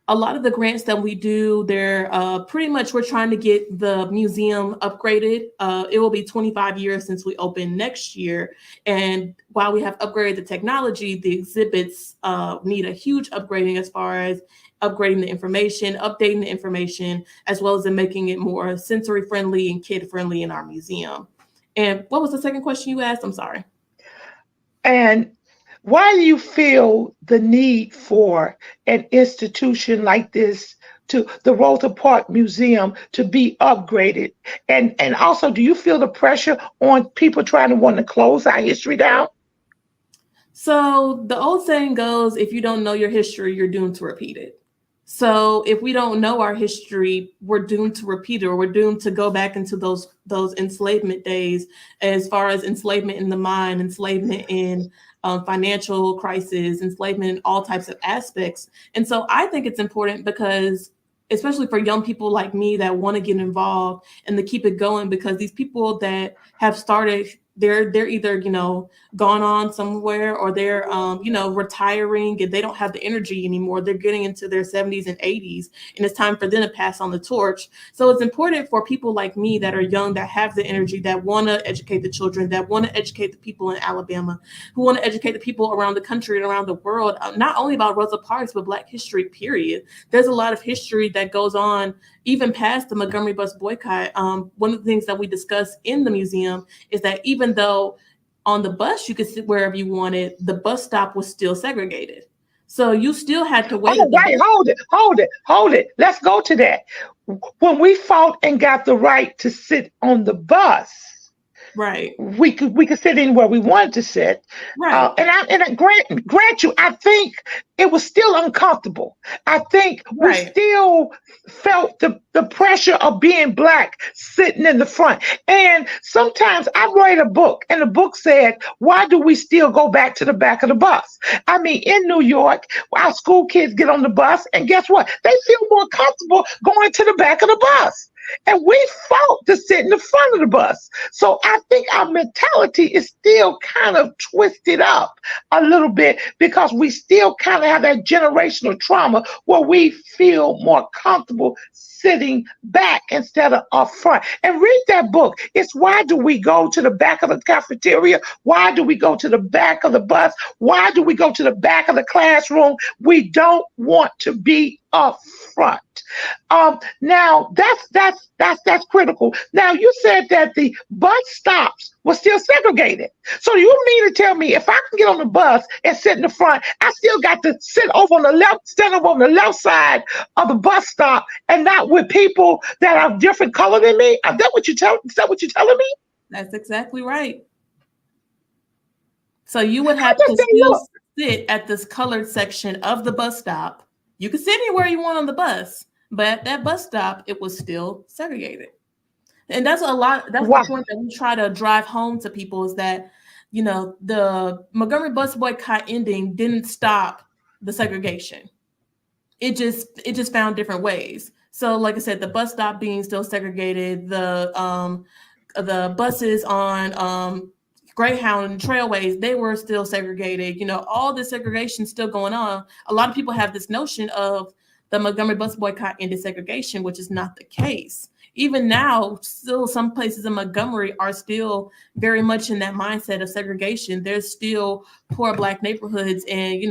A lot of the grants that we do, they're pretty much, we're trying to get the museum upgraded. It will be 25 years since we open next year. And while we have upgraded the technology, the exhibits need a huge upgrading as far as upgrading the information, updating the information, as well as in making it more sensory friendly and kid friendly in our museum. And what was the second question you asked? I'm sorry. And why do you feel the need for an institution like this, to the Rosa Parks Museum, to be upgraded? And also, do you feel the pressure on people trying to want to close our history down? So the old saying goes, if you don't know your history, you're doomed to repeat it. So if we don't know our history, we're doomed to repeat it, or we're doomed to go back into those enslavement days, as far as enslavement in the mind, enslavement in financial crisis, enslavement in all types of aspects. And so I think it's important because, especially for young people like me that want to get involved and to keep it going, because these people that have started, they're either, gone on somewhere, or they're, retiring, and they don't have the energy anymore. They're getting into their 70s and 80s, and it's time for them to pass on the torch. So it's important for people like me that are young, that have the energy, that want to educate the children, that want to educate the people in Alabama, who want to educate the people around the country and around the world, not only about Rosa Parks, but Black history, period. There's a lot of history that goes on even past the Montgomery bus boycott. One of the things that we discuss in the museum is that even though on the bus you could sit wherever you wanted, the bus stop was still segregated. So you still had to wait. Oh, wait, hold it. Let's go to that. When we fought and got the right to sit on the bus, right, we could sit anywhere we wanted to sit. Right. And I grant you, I think it was still uncomfortable. I think we still felt the pressure of being Black sitting in the front. And sometimes I write a book, and the book said, why do we still go back to the back of the bus? I mean, in New York, our school kids get on the bus, and guess what? They feel more comfortable going to the back of the bus. And we fought to sit in the front of the bus. So I think our mentality is still kind of twisted up a little bit, because we still kind of have that generational trauma where we feel more comfortable sitting back instead of up front. And read that book. It's Why Do We Go to the Back of the Cafeteria? Why do we go to the back of the bus? Why do we go to the back of the classroom? We don't want to be up front. Now that's critical. Now, you said that the bus stops were still segregated. So you mean to tell me if I can get on the bus and sit in the front, I still got to stand over on the left side of the bus stop, and not with people that are different color than me? Is that what you're telling me? That's exactly right. So you would have to still sit at this colored section of the bus stop. You could sit anywhere you want on the bus, but at that bus stop, it was still segregated. And that's a lot. That's the point that we try to drive home to people, is that, the Montgomery bus boycott ending didn't stop the segregation. It just found different ways. So like I said, the bus stop being still segregated, the buses on Greyhound and Trailways, they were still segregated. All the segregation still going on. A lot of people have this notion of the Montgomery bus boycott ended segregation, which is not the case. Even now, still some places in Montgomery are still very much in that mindset of segregation. There's still poor Black neighborhoods, and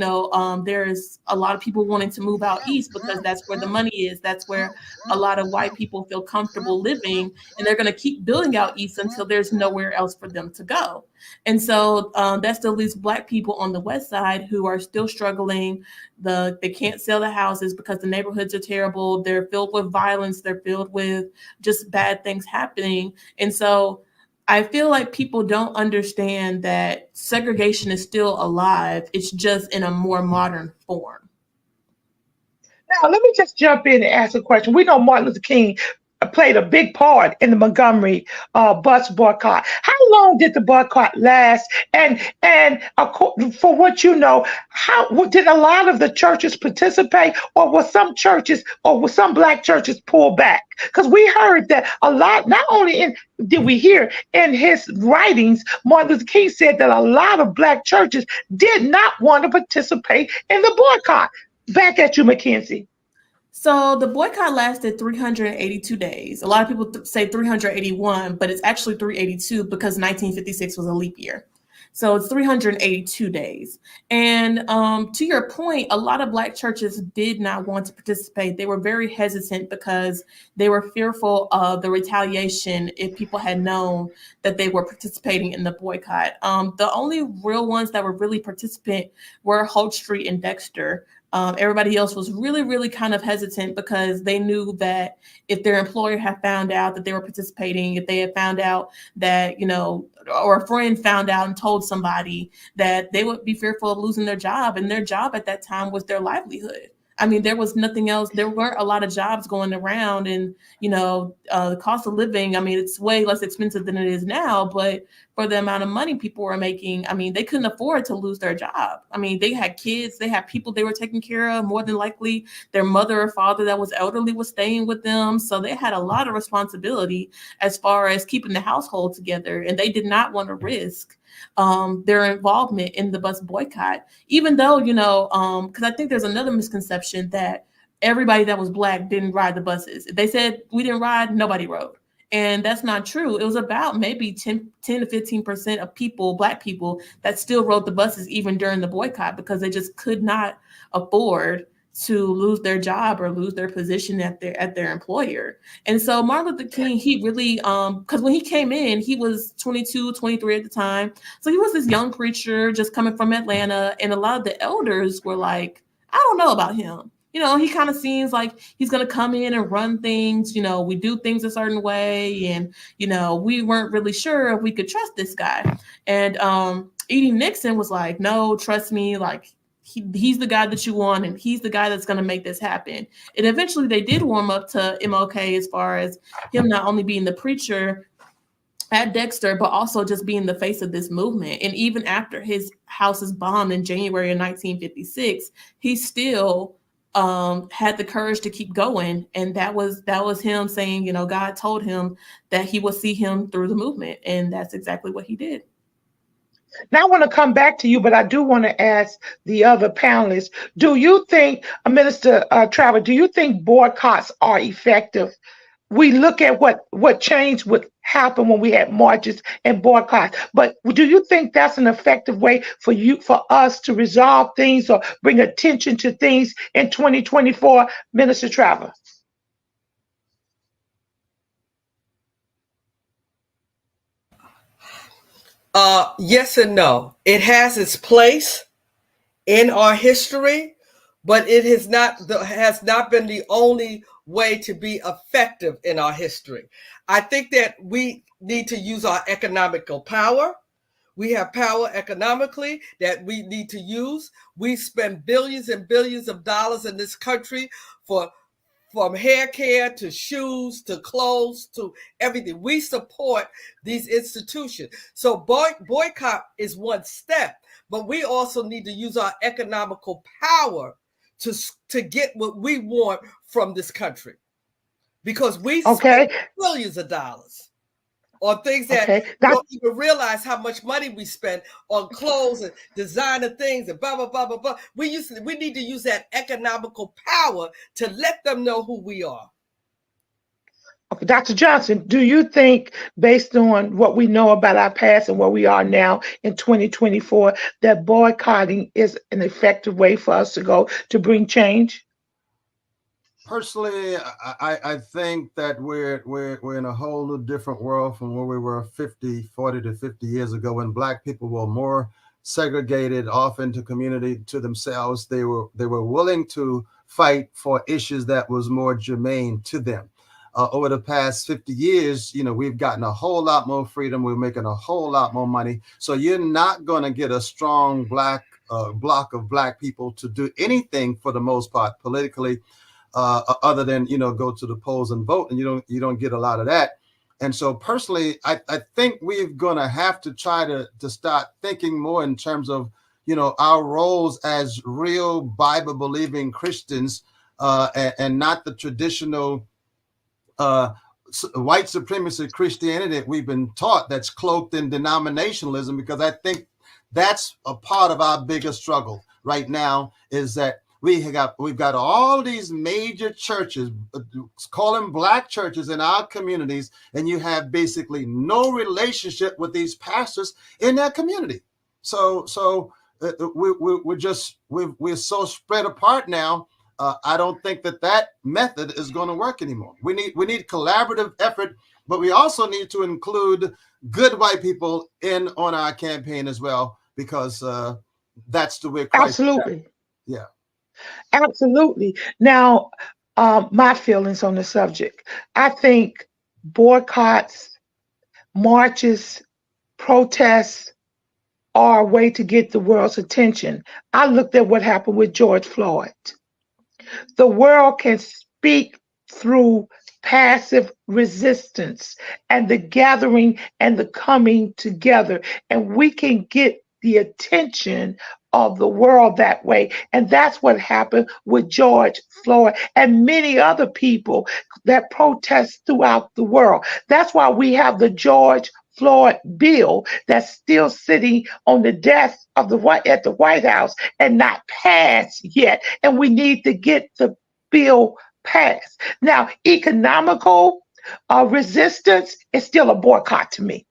there's a lot of people wanting to move out east because that's where the money is. That's where a lot of white people feel comfortable living, and they're going to keep building out east until there's nowhere else for them to go. And so that still leaves Black people on the west side who are still struggling. They can't sell the houses because the neighborhoods are terrible. They're filled with violence. They're filled with just bad things happening. And so I feel like people don't understand that segregation is still alive. It's just in a more modern form. Now, let me just jump in and ask a question. We know Martin Luther King played a big part in the Montgomery bus boycott. How long did the boycott last? For what you know, how did a lot of the churches participate, or were some churches, or were some black churches pull back? Because we heard that a lot. Not only did we hear in his writings, Martin Luther King said that a lot of black churches did not want to participate in the boycott. Back at you, Mackenzie. So the boycott lasted 382 days. A lot of people say 381, but it's actually 382 because 1956 was a leap year. So it's 382 days. And to your point, a lot of black churches did not want to participate. They were very hesitant because they were fearful of the retaliation if people had known that they were participating in the boycott. The only real ones that were really participant were Holt Street and Dexter. Everybody else was really, really kind of hesitant because they knew that if their employer had found out that they were participating, if they had found out that, or a friend found out and told somebody, that they would be fearful of losing their job. And their job at that time was their livelihood. I mean, there was nothing else. There weren't a lot of jobs going around, and, the cost of living, I mean, it's way less expensive than it is now, but for the amount of money people were making, I mean, they couldn't afford to lose their job. I mean, they had kids, they had people they were taking care of. More than likely, their mother or father that was elderly was staying with them. So they had a lot of responsibility as far as keeping the household together, and they did not want to risk their involvement in the bus boycott, even though, because I think there's another misconception that everybody that was black didn't ride the buses. If they said we didn't ride, nobody rode. And that's not true. It was about maybe 10 to 15% of people, black people, that still rode the buses even during the boycott because they just could not afford to lose their job or lose their position at their employer. And so Martin Luther King, he really, because when he came in, he was 22, 23 at the time. So he was this young preacher just coming from Atlanta. And a lot of the elders were like, I don't know about him. He kind of seems like he's going to come in and run things. We do things a certain way. And, we weren't really sure if we could trust this guy. And Edie Nixon was like, no, trust me. Like, he's the guy that you want, and he's the guy that's going to make this happen. And eventually they did warm up to MLK as far as him not only being the preacher at Dexter, but also just being the face of this movement. And even after his house is bombed in January of 1956, he still had the courage to keep going. And that was him saying, God told him that he would see him through the movement. And that's exactly what he did. Now I want to come back to you, but I do want to ask the other panelists, do you think, Minister Travis, do you think boycotts are effective? We look at what change would happen when we had marches and boycotts, but do you think that's an effective way for us to resolve things or bring attention to things in 2024, Minister Travis? Yes and no. It has its place in our history, but it has not been the only way to be effective in our history. I think that we need to use our economical power. We have power economically that we need to use. We spend billions and billions of dollars in this country from hair care to shoes to clothes to everything. We support these institutions. So boycott is one step, but we also need to use our economical power to get what we want from this country, because we spend billions of dollars on things that we don't even realize how much money we spend on clothes and designer things and blah, blah, blah, blah, blah. We need to use that economical power to let them know who we are. Okay, Dr. Johnson, do you think, based on what we know about our past and where we are now in 2024, that boycotting is an effective way for us to go to bring change? Personally, I think that we're in a whole new different world from where we were 40 to 50 years ago, when Black people were more segregated off into community to themselves. They were willing to fight for issues that was more germane to them. Over the past 50 years, we've gotten a whole lot more freedom. We're making a whole lot more money. So you're not going to get a strong block of Black people to do anything for the most part politically other than, go to the polls and vote, and you don't get a lot of that. And so personally, I think we're going to have to try to start thinking more in terms of, our roles as real Bible believing Christians, and not the traditional white supremacy Christianity that we've been taught, that's cloaked in denominationalism, because I think that's a part of our biggest struggle right now, is that we've got all these major churches, call them Black churches in our communities, and you have basically no relationship with these pastors in that community. So we're so spread apart now. I don't think that method is going to work anymore. We need collaborative effort, but we also need to include good white people in on our campaign as well, because that's the way Christ. Absolutely. Yeah. Absolutely. Now, my feelings on the subject. I think boycotts, marches, protests are a way to get the world's attention. I looked at what happened with George Floyd. The world can speak through passive resistance and the gathering and the coming together, and we can get the attention of the world that way. And that's what happened with George Floyd and many other people that protest throughout the world. That's why we have the George Floyd bill that's still sitting on the desk of at the White House and not passed yet. And we need to get the bill passed. Now, economical resistance is still a boycott to me.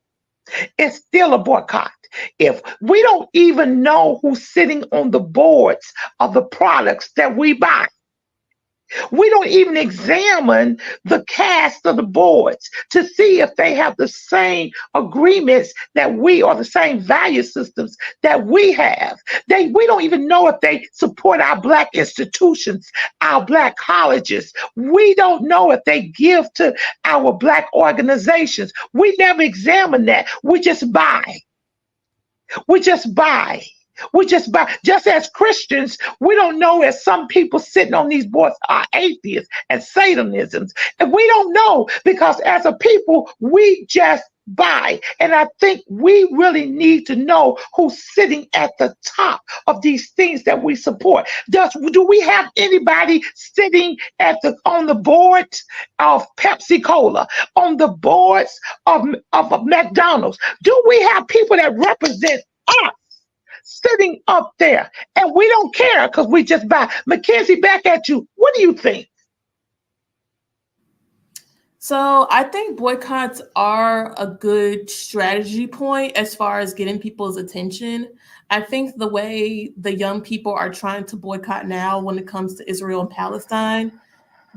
It's still a boycott. If we don't even know who's sitting on the boards of the products that we buy, we don't even examine the cast of the boards to see if they have the same agreements that we, or the same value systems that we have. We don't even know if they support our Black institutions, our Black colleges. We don't know if they give to our Black organizations. We never examine that. We just buy. We just buy. We just buy. Just as Christians, we don't know if some people sitting on these boards are atheists and Satanisms. And we don't know, because as a people, we just buy. And I think we really need to know who's sitting at the top of these things that we support. Do we have anybody sitting on the boards of Pepsi Cola, on the boards of McDonald's? Do we have people that represent us sitting up there? And we don't care because we just buy. Mackenzie, back at you. What do you think? So I think boycotts are a good strategy point as far as getting people's attention. I think the way the young people are trying to boycott now when it comes to Israel and Palestine,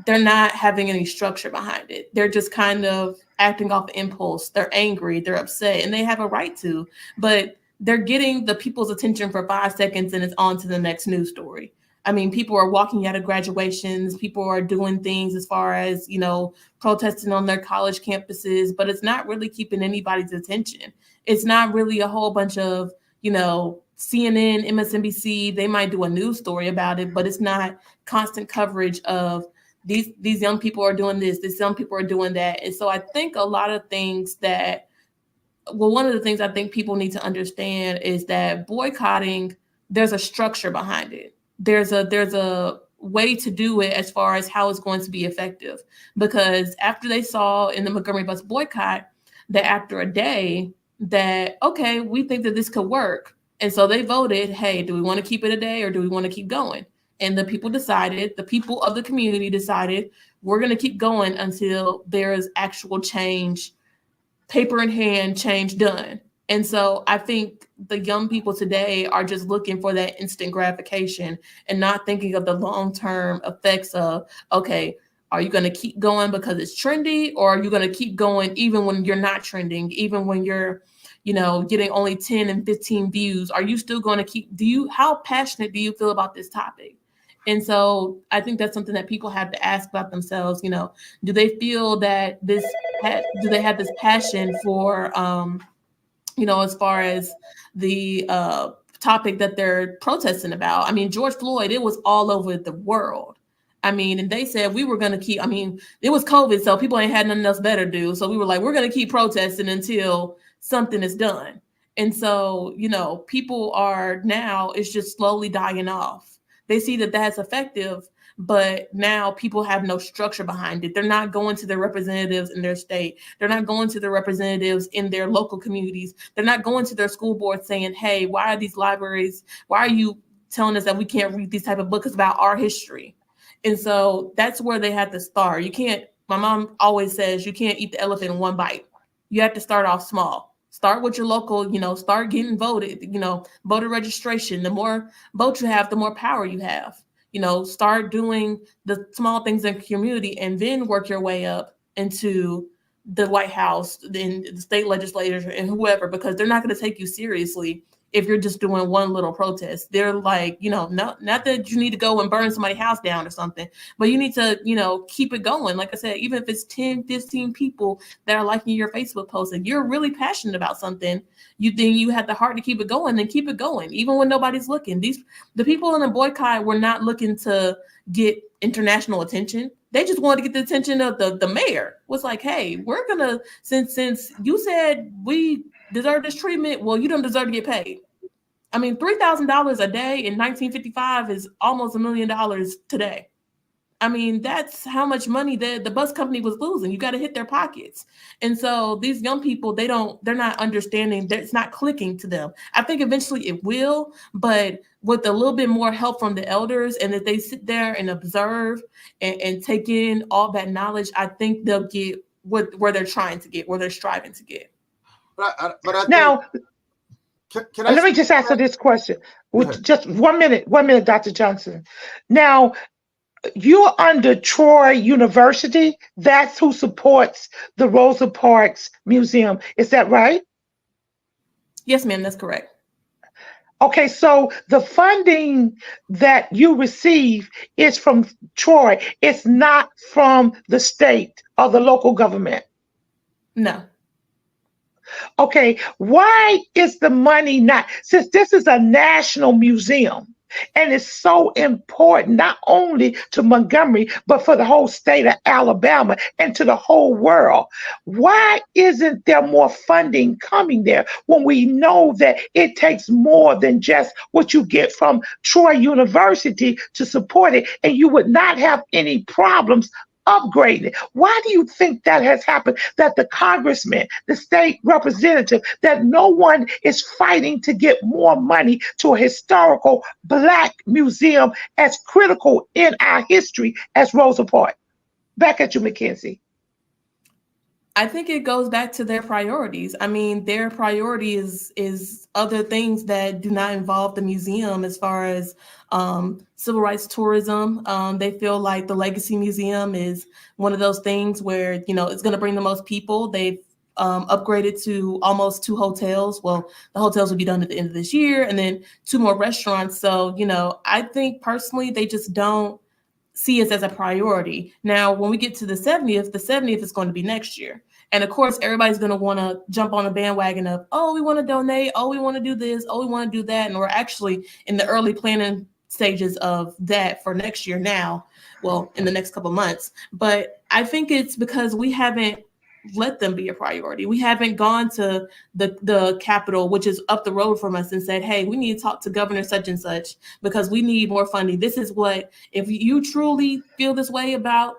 they're not having any structure behind it. They're just kind of acting off impulse. They're angry, they're upset, and they have a right to, but they're getting the people's attention for 5 seconds and it's on to the next news story. I mean, people are walking out of graduations. People are doing things as far as, protesting on their college campuses, but it's not really keeping anybody's attention. It's not really a whole bunch of, CNN, MSNBC, they might do a news story about it, but it's not constant coverage of these young people are doing this, these young people are doing that. And so I think a lot of things one of the things I think people need to understand is that boycotting, there's a structure behind it. There's a way to do it as far as how it's going to be effective. Because after they saw in the Montgomery bus boycott that after a day that, okay, we think that this could work. And so they voted, hey, do we want to keep it a day or do we want to keep going? And the people of the community decided, we're going to keep going until there is actual change, paper in hand, change done. And so I think the young people today are just looking for that instant gratification and not thinking of the long-term effects of, okay, are you going to keep going because it's trendy, or are you going to keep going even when you're not trending, even when you're, getting only 10 and 15 views? Are you still going to keep, how passionate do you feel about this topic? And so I think that's something that people have to ask about themselves. Do they feel that do they have this passion for, as far as the topic that they're protesting about? I mean, George Floyd, it was all over the world. I mean, and they said we were going to keep, I mean, it was COVID, so people ain't had nothing else better to do. So we were like, we're going to keep protesting until something is done. And so, you know, people are now, it's just slowly dying off. They see that that's effective, but now people have no structure behind it. They're not going to their representatives in their state. They're not going to their representatives in their local communities. They're not going to their school board saying, hey, why are these libraries, why are you telling us that we can't read these type of books about our history? And so that's where they had to start. You can't, my mom always says, you can't eat the elephant in one bite. You have to start off small. Start with your local, you know, start getting voted, you know, voter registration. The more votes you have, the more power you have. You know, start doing the small things in the community and then work your way up into the White House, then the state legislators and whoever, because they're not going to take you seriously if you're just doing one little protest. They're like, you know, not that you need to go and burn somebody's house down or something, but you need to, you know, keep it going. Like I said, even if it's 10, 15 people that are liking your Facebook post and you're really passionate about something, you have the heart to keep it going, then keep it going, even when nobody's looking. The people in the boycott were not looking to get international attention. They just wanted to get the attention of the mayor. Was like, hey, we're gonna, since you said we deserve this treatment, well, you don't deserve to get paid. I mean, $3,000 a day in 1955 is almost $1 million today. I mean, that's how much money the bus company was losing. You got to hit their pockets. And so these young people, they're not understanding, that it's not clicking to them. I think eventually it will, but with a little bit more help from the elders, and if they sit there and observe and take in all that knowledge, I think they'll get where they're trying to get, where they're striving to get. But I Now, can I let me just answer this question. Just 1 minute, Dr. Johnson. Now, you're under Troy University. That's who supports the Rosa Parks Museum. Is that right? Yes, ma'am, that's correct. Okay, so the funding that you receive is from Troy. It's not from the state or the local government. No. Okay, why is the money not, since this is a national museum and it's so important, not only to Montgomery, but for the whole state of Alabama and to the whole world, why isn't there more funding coming there when we know that it takes more than just what you get from Troy University to support it, and you would not have any problems upgraded? Why do you think that has happened? That the congressman, the state representative, that no one is fighting to get more money to a historical Black museum as critical in our history as Rosa Parks? Back at you, Mackenzie. I think it goes back to their priorities. I mean, their priority is other things that do not involve the museum, as far as civil rights tourism. They feel like the Legacy Museum is one of those things where, you know, it's going to bring the most people. They've upgraded to almost 2 hotels. Well, the hotels will be done at the end of this year, and then 2 more restaurants. So, you know, I think personally they just don't see us as a priority. Now, when we get to the 70th is going to be next year. And of course, everybody's going to want to jump on a bandwagon of, oh, we want to donate. Oh, we want to do this. Oh, we want to do that. And we're actually in the early planning stages of that for next year now. Well, in the next couple of months. But I think it's because we haven't let them be a priority. We haven't gone to the Capitol, which is up the road from us, and said, hey, we need to talk to Governor such and such because we need more funding. This is what, if you truly feel this way about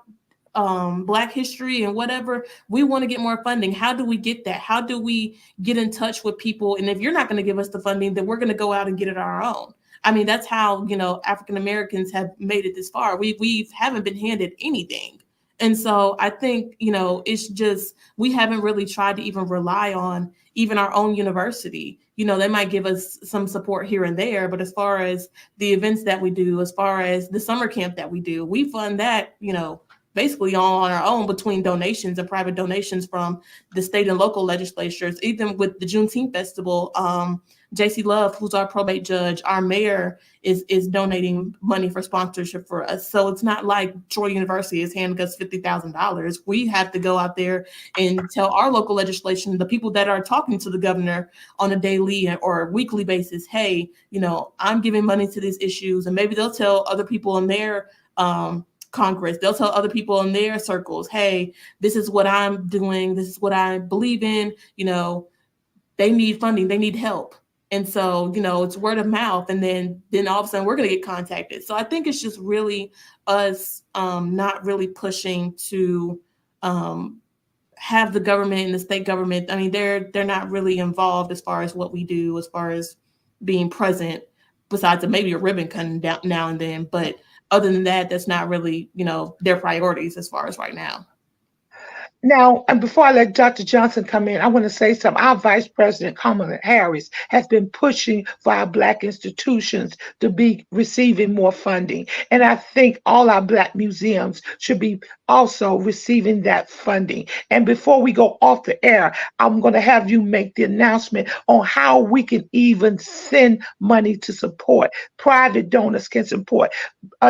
Black history and whatever, we want to get more funding. How do we get that? How do we get in touch with people? And if you're not going to give us the funding, then we're going to go out and get it on our own. I mean, that's how, you know, African Americans have made it this far. We haven't been handed anything. And so I think, you know, it's just, we haven't really tried to even rely on even our own university. You know, they might give us some support here and there, but as far as the events that we do, as far as the summer camp that we do, we fund that, you know, basically all on our own between donations and private donations from the state and local legislatures. Even with the Juneteenth Festival, J.C. Love, who's our probate judge, our mayor, is donating money for sponsorship for us. So it's not like Troy University is handing us $50,000. We have to go out there and tell our local legislation, the people that are talking to the governor on a daily or weekly basis, hey, you know, I'm giving money to these issues. And maybe they'll tell other people in their Congress. They'll tell other people in their circles, hey, this is what I'm doing. This is what I believe in. They need funding. They need help. And so, it's word of mouth. And then all of a sudden we're going to get contacted. So I think it's just really us not really pushing to have the government and the state government. I mean, they're not really involved as far as what we do, as far as being present, besides maybe a ribbon cutting down now and then. But other than that, that's not really, their priorities as far as right now. Now, and before I let Dr. Johnson come in, I want to say something. Our Vice President Kamala Harris has been pushing for our Black institutions to be receiving more funding. And I think all our Black museums should be also receiving that funding. And before we go off the air, I'm going to have you make the announcement on how we can even send money to support. Private donors can support.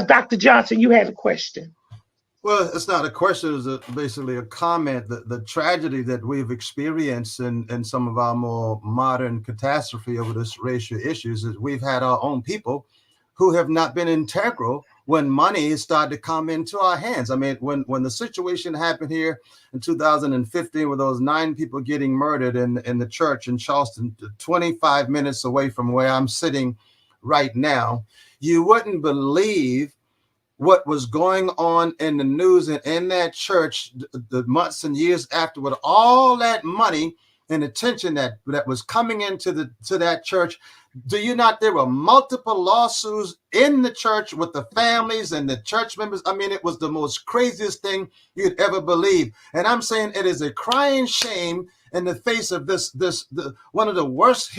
Dr. Johnson, you had a question. Well, it's not a question, it's basically a comment. The tragedy that we've experienced in some of our more modern catastrophe over this racial issues is we've had our own people who have not been integral when money started to come into our hands. I mean, when the situation happened here in 2015 with those 9 people getting murdered in the church in Charleston, 25 minutes away from where I'm sitting right now, you wouldn't believe what was going on in the news and in that church the months and years after, with all that money and attention that was coming into that church. Do you not? There were multiple lawsuits in the church with the families and the church members. I mean, it was the most craziest thing you'd ever believe. And I'm saying it is a crying shame in the face of one of the worst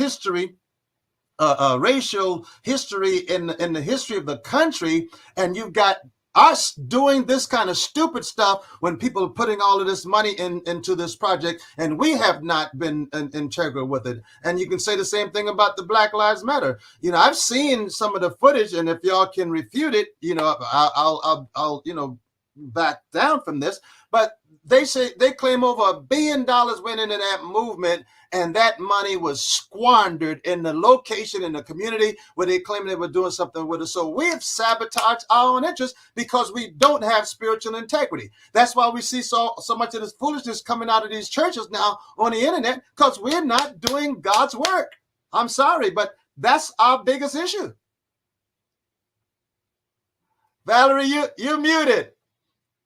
racial history in the history of the country, and you've got us doing this kind of stupid stuff when people are putting all of this money into this project, and we have not been integral with it. And you can say the same thing about the Black Lives Matter. I've seen some of the footage, and if y'all can refute it, I'll back down from this. But they claim over $1 billion went into that movement, and that money was squandered in the location in the community where they claim they were doing something with it. So we have sabotaged our own interests because we don't have spiritual integrity. That's why we see so much of this foolishness coming out of these churches now on the internet, because we're not doing God's work. I'm sorry, but that's our biggest issue. Valerie, you're muted.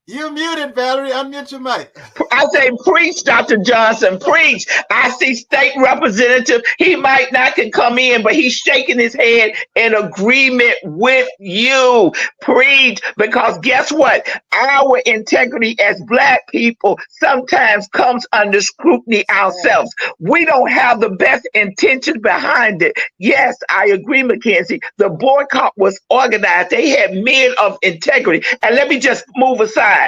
You're muted, Valerie. Unmute your mic. I say, preach, Dr. Johnson, preach. I see state representative. He might not can come in, but he's shaking his head in agreement with you. Preach, because guess what? Our integrity as Black people sometimes comes under scrutiny ourselves. We don't have the best intentions behind it. Yes, I agree, Mackenzie. The boycott was organized. They had men of integrity. And let me just move aside.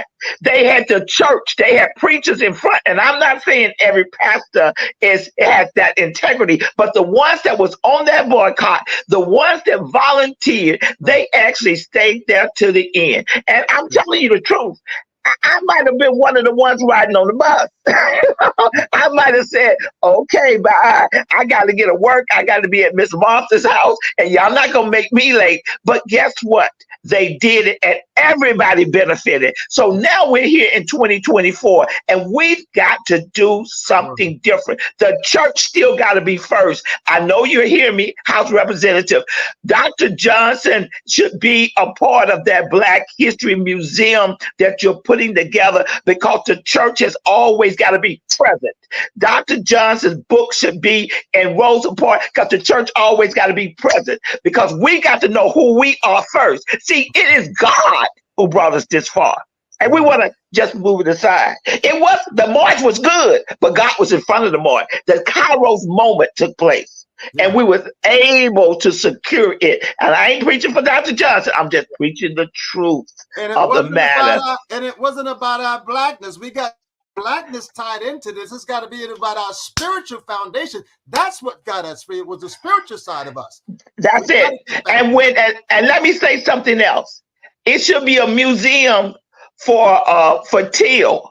They had the church, they had preachers in front, and I'm not saying every pastor has that integrity, but the ones that was on that boycott, the ones that volunteered, they actually stayed there to the end. And I'm telling you the truth. I might have been one of the ones riding on the bus. I might have said, okay, bye. I got to get to work. I got to be at Miss Martha's house, and y'all not going to make me late. But guess what? They did it, and everybody benefited. So now we're here in 2024, and we've got to do something different. The church still got to be first. I know you're hearing me, House Representative. Dr. Johnson should be a part of that Black History Museum that you're putting together, because the church has always got to be present. Dr. Johnson's book should be in Rosa Parks, because the church always got to be present, because we got to know who we are first. See, it is God who brought us this far, and we want to just move it aside. The march was good, but God was in front of the march. The Kairos moment took place, and we was able to secure it. And I ain't preaching for Dr. Johnson. I'm just preaching the truth of the matter. And it wasn't about our Blackness. We got Blackness tied into this. It's got to be about our spiritual foundation. That's what got us free. It was the spiritual side of us. That's it. And let me say something else. It should be a museum for Till.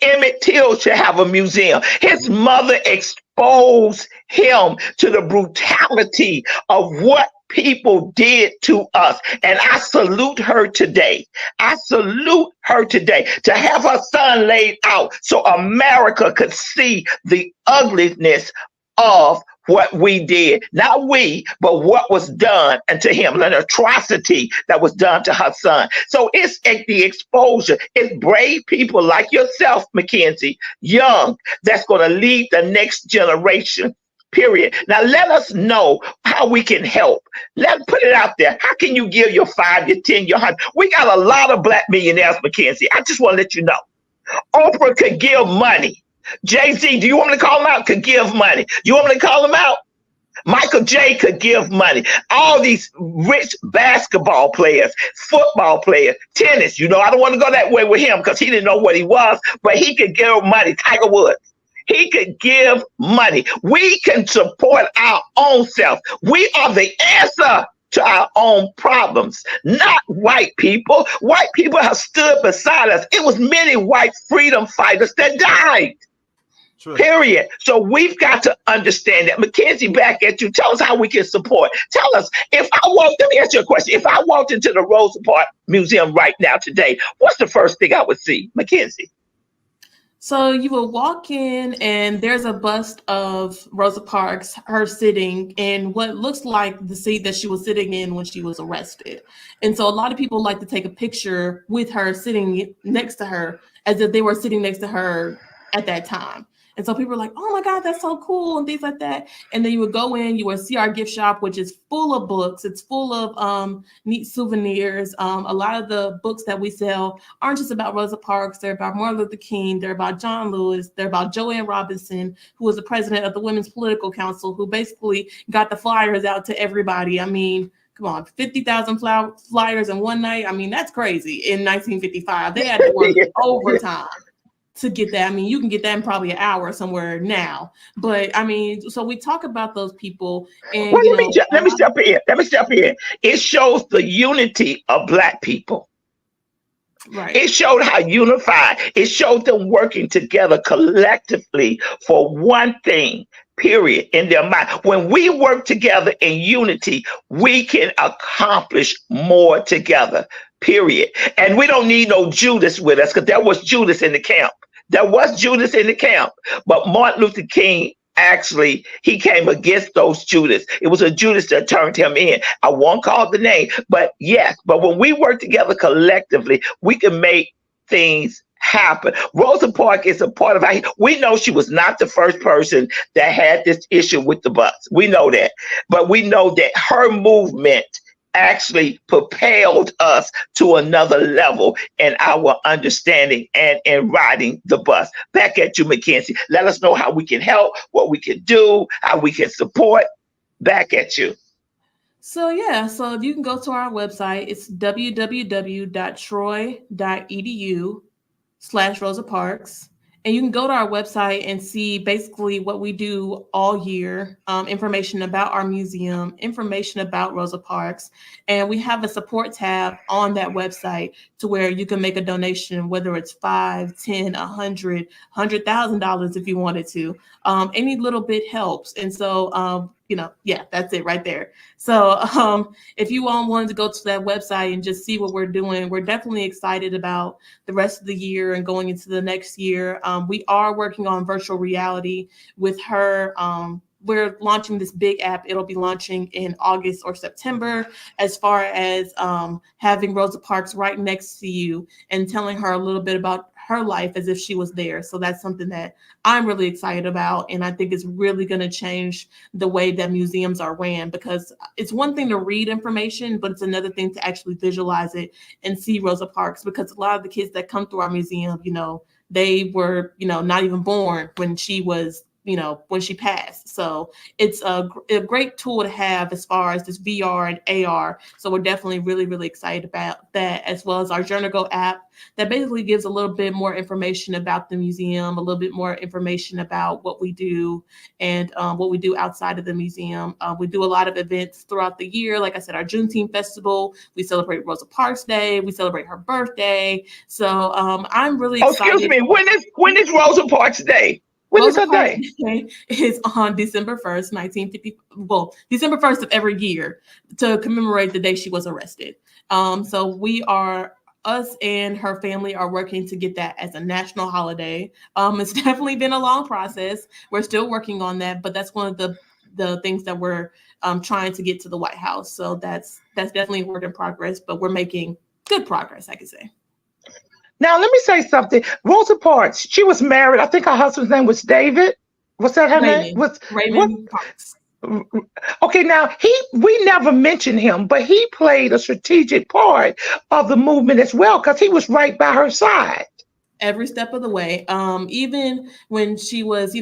Emmett Till should have a museum. His mother exposed him to the brutality of what people did to us. And I salute her today. I salute her today to have her son laid out so America could see the ugliness of what we did. Not we, but what was done unto him, an atrocity that was done to her son. So it's the exposure. It's brave people like yourself, Mackenzie, young, that's going to lead the next generation. Period. Now let us know how we can help. Let's put it out there. How can you give your 5, your 10, your 100? We got a lot of Black millionaires, Mackenzie. I just want to let you know. Oprah could give money. Jay-Z, do you want me to call him out? Could give money. You want me to call him out? Michael J. could give money. All these rich basketball players, football players, tennis. You know, I don't want to go that way with him because he didn't know what he was, but he could give money. Tiger Woods. He could give money. We can support our own self. We are the answer to our own problems, not white people. White people have stood beside us. It was many white freedom fighters that died. True. Period. So we've got to understand that. Mackenzie, back at you. Tell us how we can support. Tell us, let me ask you a question. If I walked into the Rosa Parks Museum right now today, what's the first thing I would see, Mackenzie? So you will walk in and there's a bust of Rosa Parks, her sitting in what looks like the seat that she was sitting in when she was arrested. And so a lot of people like to take a picture with her sitting next to her as if they were sitting next to her at that time. And so people are like, oh my God, that's so cool and things like that. And then you would go in, you would see our gift shop, which is full of books. It's full of neat souvenirs. A lot of the books that we sell aren't just about Rosa Parks. They're about Martin Luther King. They're about John Lewis. They're about Joanne Robinson, who was the president of the Women's Political Council, who basically got the flyers out to everybody. I mean, come on, 50,000 flyers in one night. I mean, that's crazy. In 1955, they had to work overtime to get that. I mean, you can get that in probably an hour somewhere now. But I mean, so we talk about those people. And well, let me step in. It shows the unity of Black people. Right. It showed how unified. It showed them working together collectively for one thing. Period. In their mind. When we work together in unity, we can accomplish more together. Period. And we don't need no Judas with us, because there was Judas in the camp. But Martin Luther King, actually, he came against those Judas. It was a Judas that turned him in. I won't call the name, but yes. But when we work together collectively, we can make things happen. Rosa Parks is a part of we know she was not the first person that had this issue with the bus. We know that. But we know that her movement actually propelled us to another level in our understanding and in riding the bus. Back at you, Mackenzie. Let us know how we can help, what we can do, how we can support. Back at you. So yeah, so you can go to our website. It's www.troy.edu/Rosa Parks. And you can go to our website and see basically what we do all year, information about our museum, information about Rosa Parks. And we have a support tab on that website to where you can make a donation, whether it's $5, $10, $100, $100,000 if you wanted to. Any little bit helps. And so, yeah, that's it right there. So if you all wanted to go to that website and just see what we're doing, we're definitely excited about the rest of the year and going into the next year. We are working on virtual reality with her. We're launching this big app. It'll be launching in August or September, as far as having Rosa Parks right next to you and telling her a little bit about her life as if she was there. So that's something that I'm really excited about. And I think it's really going to change the way that museums are ran, because it's one thing to read information, but it's another thing to actually visualize it and see Rosa Parks, because a lot of the kids that come through our museum, they were, not even born when she was, when she passed. So it's a great tool to have as far as this VR and AR. So we're definitely really, really excited about that, as well as our Journal Go app that basically gives a little bit more information about the museum, a little bit more information about what we do and what we do outside of the museum. We do a lot of events throughout the year. Like I said, our Juneteenth festival, we celebrate Rosa Parks Day, we celebrate her birthday. So I'm really excited. Excuse me, when is Rosa Parks Day? When is Rosa her Parks day? Day is on December 1st, 1950. Well, December 1st of every year to commemorate the day she was arrested. So us and her family are working to get that as a national holiday. It's definitely been a long process. We're still working on that, but that's one of the things that we're trying to get to the White House. So that's definitely a work in progress, but we're making good progress, I could say. Now, let me say something. Rosa Parks, she was married. I think her husband's name was David. Was that her name? What? Raymond Parks. Okay, now we never mentioned him, but he played a strategic part of the movement as well because he was right by her side. Every step of the way. Even when she was,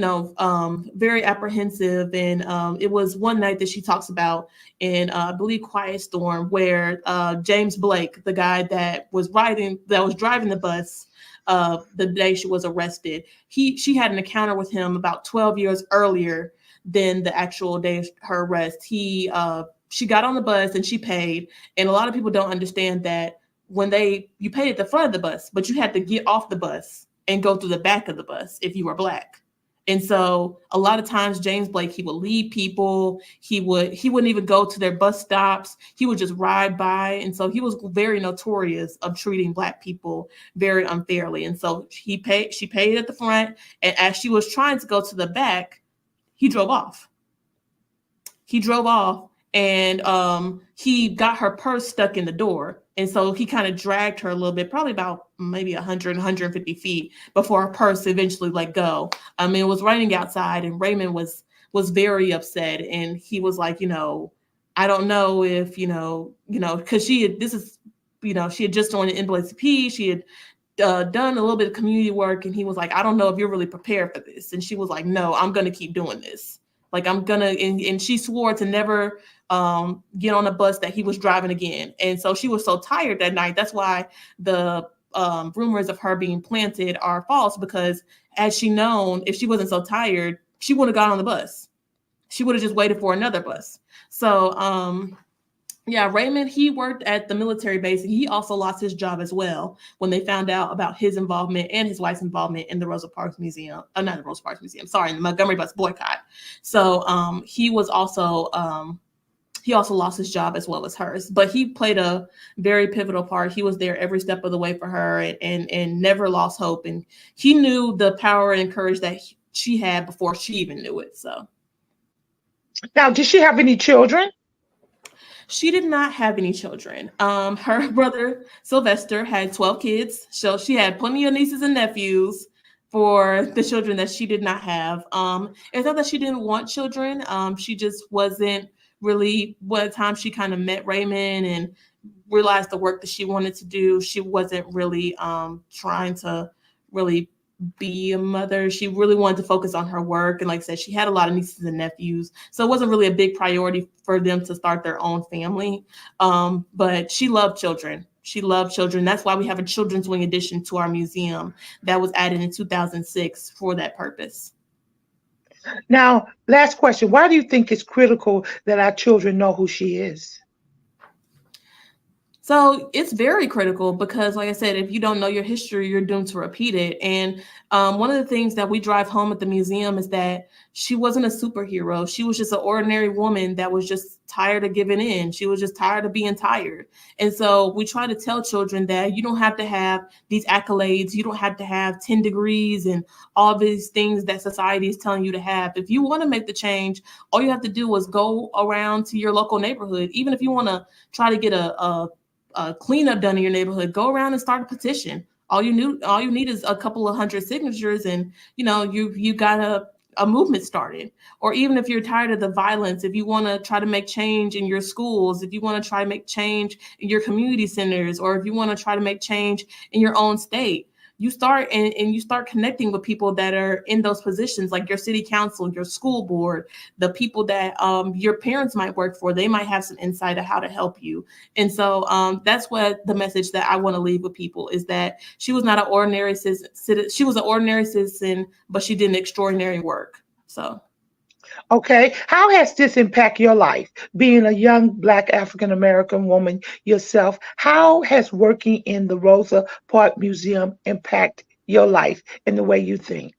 very apprehensive, and it was one night that she talks about in, I believe, Quiet Storm, where James Blake, the guy that was driving the bus, the day she was arrested, she had an encounter with him about 12 years earlier than the actual day of her arrest. She got on the bus and she paid, and a lot of people don't understand that when you paid at the front of the bus, but you had to get off the bus and go through the back of the bus if you were Black. And so a lot of times James Blake, he would lead people. He wouldn't even go to their bus stops. He would just ride by. And so he was very notorious of treating Black people very unfairly. And so she paid at the front. And as she was trying to go to the back, he drove off. And he got her purse stuck in the door. And so he kind of dragged her a little bit, probably about maybe 100, 150 feet before her purse eventually let go. It was raining outside, and Raymond was very upset. And he was like, I don't know if, because she had just joined the NAACP. She had done a little bit of community work. And he was like, I don't know if you're really prepared for this. And she was like, no, I'm going to keep doing this. Like, I'm gonna, and she swore to never get on a bus that he was driving again. And so she was so tired that night. That's why the rumors of her being planted are false, because had she known, if she wasn't so tired, she would have got on the bus. She would have just waited for another bus. So Raymond, he worked at the military base, and he also lost his job as well when they found out about his involvement and his wife's involvement in the Rosa Parks Museum. Not the Rosa Parks Museum, sorry, in the Montgomery bus boycott. So he also lost his job as well as hers, but he played a very pivotal part. He was there every step of the way for her, and never lost hope. And he knew the power and courage that she had before she even knew it. So now, did she have any children? She did not have any children. Her brother, Sylvester, had 12 kids. So she had plenty of nieces and nephews for the children that she did not have. It's not that she didn't want children. She just wasn't really, by the time she kind of met Raymond and realized the work that she wanted to do, she wasn't really trying to really be a mother. She really wanted to focus on her work. And like I said, she had a lot of nieces and nephews. So it wasn't really a big priority for them to start their own family. But she loved children. That's why we have a children's wing addition to our museum that was added in 2006 for that purpose. Now, last question. Why do you think it's critical that our children know who she is? So it's very critical because, like I said, if you don't know your history, you're doomed to repeat it. And one of the things that we drive home at the museum is that she wasn't a superhero. She was just an ordinary woman that was just tired of giving in. She was just tired of being tired. And so we try to tell children that you don't have to have these accolades. You don't have to have 10 degrees and all these things that society is telling you to have. If you want to make the change, all you have to do is go around to your local neighborhood. Even if you want to try to get a cleanup done in your neighborhood, go around and start a petition. All you need is a couple of hundred signatures, and you got a movement started. Or even if you're tired of the violence, if you want to try to make change in your schools, if you want to try to make change in your community centers, or if you want to try to make change in your own state, you start and you start connecting with people that are in those positions, like your city council, your school board, the people that your parents might work for. They might have some insight of how to help you. And so that's what the message that I want to leave with people is, that she was not an ordinary citizen. She was an ordinary citizen, but she did an extraordinary work. So. Okay, how has this impacted your life? Being a young Black African-American woman yourself, how has working in the Rosa Parks Museum impact your life and the way you think?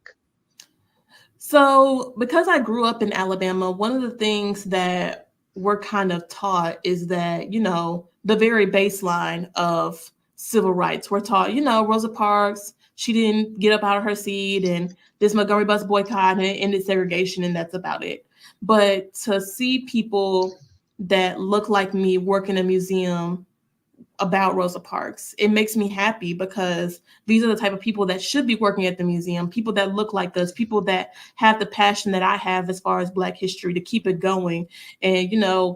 So, because I grew up in Alabama, one of the things that we're kind of taught is that, the very baseline of civil rights. We're taught, Rosa Parks, she didn't get up out of her seat, and this Montgomery bus boycott and ended segregation, and that's about it. But to see people that look like me work in a museum about Rosa Parks, it makes me happy because these are the type of people that should be working at the museum, people that look like us, people that have the passion that I have as far as Black history to keep it going. And,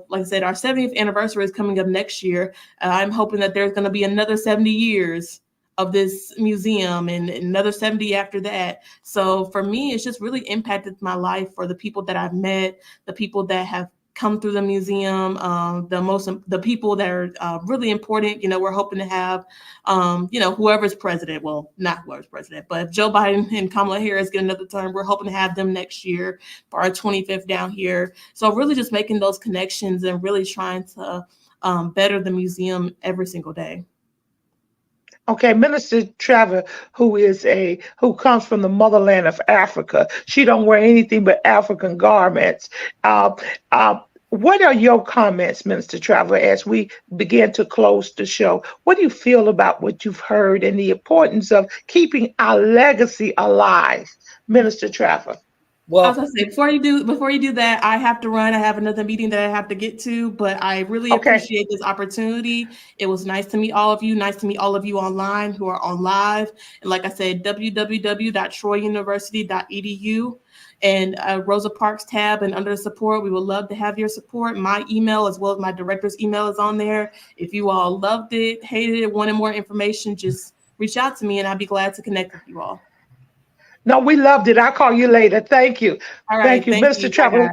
like I said, our 70th anniversary is coming up next year. I'm hoping that there's going to be another 70 years of this museum and another 70 after that. So for me, it's just really impacted my life for the people that I've met, the people that have come through the museum, the people that are really important. We're hoping to have, whoever's president. Well, not whoever's president, but if Joe Biden and Kamala Harris get another term, we're hoping to have them next year for our 25th down here. So really just making those connections and really trying to better the museum every single day. Okay, Minister Trevor, who comes from the motherland of Africa, she don't wear anything but African garments. What are your comments, Minister Trevor, as we begin to close the show? What do you feel about what you've heard and the importance of keeping our legacy alive, Minister Trevor? Well, as I say, before you do that, I have to run. I have another meeting that I have to get to, but I really appreciate this opportunity. It was nice to meet all of you. Nice to meet all of you online who are on live. And like I said, www.troyuniversity.edu and Rosa Parks tab, and under support, we would love to have your support. My email as well as my director's email is on there. If you all loved it, hated it, wanted more information, just reach out to me and I'd be glad to connect with you all. No, we loved it. I'll call you later. Thank you. All right. Thank you, Mr. Trevor.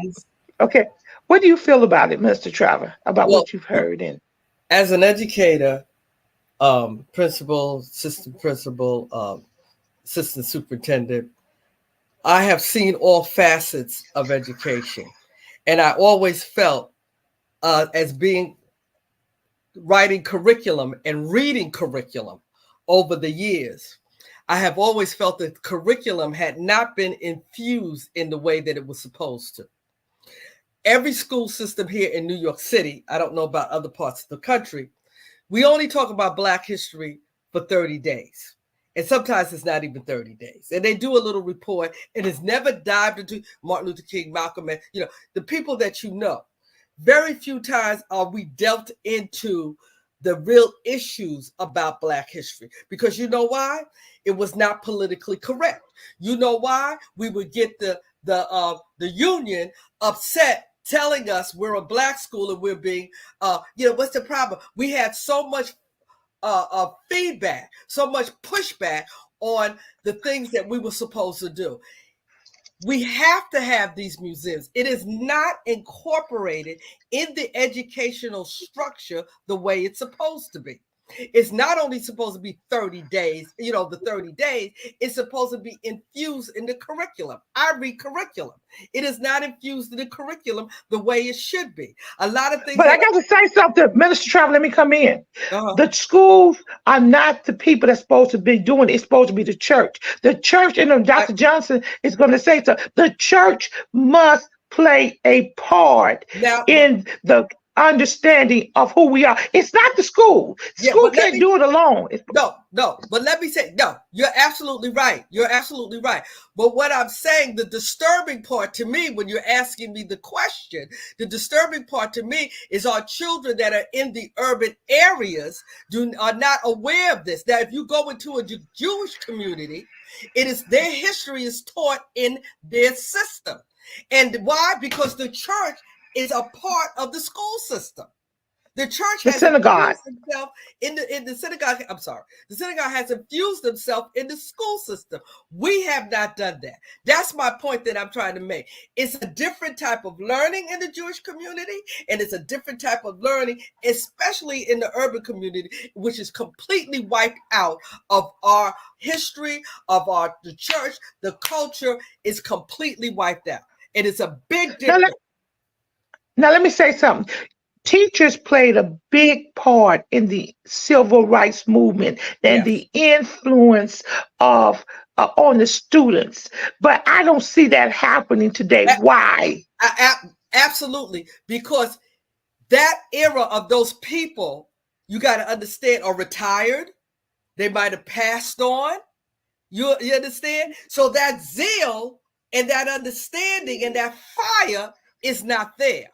Okay. What do you feel about it, Mr. Trevor, about what you've heard? As an educator, principal, assistant principal, assistant superintendent, I have seen all facets of education. And I always felt as being writing curriculum and reading curriculum over the years, I have always felt that curriculum had not been infused in the way that it was supposed to. Every school system here in New York City, I don't know about other parts of the country, we only talk about Black history for 30 days. And sometimes it's not even 30 days. And they do a little report and it's never dived into Martin Luther King, Malcolm, and the people that you know. Very few times are we dealt into the real issues about Black history, because you know why? It was not politically correct. You know why? We would get the union upset telling us we're a Black school and we're being, what's the problem? We had so much feedback, so much pushback on the things that we were supposed to do. We have to have these museums. It is not incorporated in the educational structure the way it's supposed to be. It's not only supposed to be 30 days, the 30 days, it's supposed to be infused in the curriculum. I read curriculum. It is not infused in the curriculum the way it should be. A lot of things. But I got to say something, Minister Trevor, let me come in. The schools are not the people that's supposed to be doing it. It's supposed to be the church. The church, and Dr. Johnson is going to say so. The church must play a part in the understanding of who we are. It's not the school. School can't do it alone. No, but let me say, no, you're absolutely right. You're absolutely right. But what I'm saying, the disturbing part to me, when you're asking me the question, the disturbing part to me is our children that are in the urban areas are not aware of this. Now, if you go into a Jewish community, their history is taught in their system. And why? Because the church is a part of the school system. The church has synagogue himself in the synagogue. I'm sorry. The synagogue has infused themselves in the school system. We have not done that. That's my point that I'm trying to make. It's a different type of learning in the Jewish community, and it's a different type of learning, especially in the urban community, which is completely wiped out of our history, of the church. The culture is completely wiped out. And it's a big difference. Now, let me say something. Teachers played a big part in the civil rights movement and the influence of on the students. But I don't see that happening today. Why? Absolutely. Because that era of those people, you got to understand, are retired. They might have passed on. You understand? So that zeal and that understanding and that fire is not there.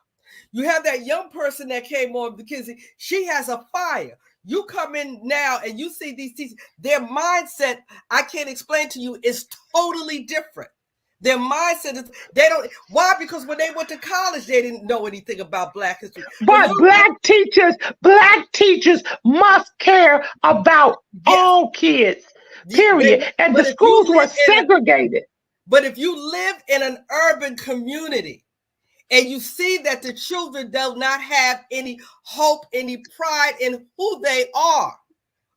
You have that young person that came on because she has a fire. You come in now and you see these teachers, their mindset, I can't explain to you, is totally different. Their mindset is, they don't, why? Because when they went to college, they didn't know anything about Black history. But black teachers must care about all kids, period. And the schools were segregated. But if you live in an urban community and you see that the children do not have any hope, any pride in who they are,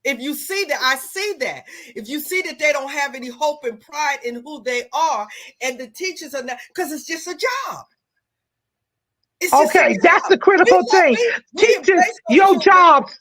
if you see that, I see that. If you see that they don't have any hope and pride in who they are, and the teachers are not, because it's just a job. Okay, that's the critical thing. Teachers, your jobs.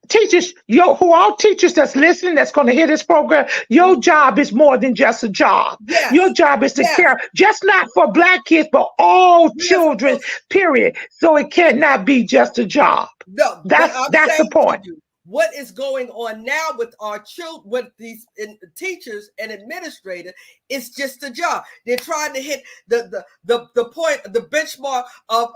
Teachers, who all teachers that's listening, that's going to hear this program, your job is more than just a job. Yes. Your job is to care, just not for Black kids, but all children, period. So it cannot be just a job. No, that's the point. What is going on now with our children, with these teachers and administrators, is just a job. They're trying to hit the point, the benchmark of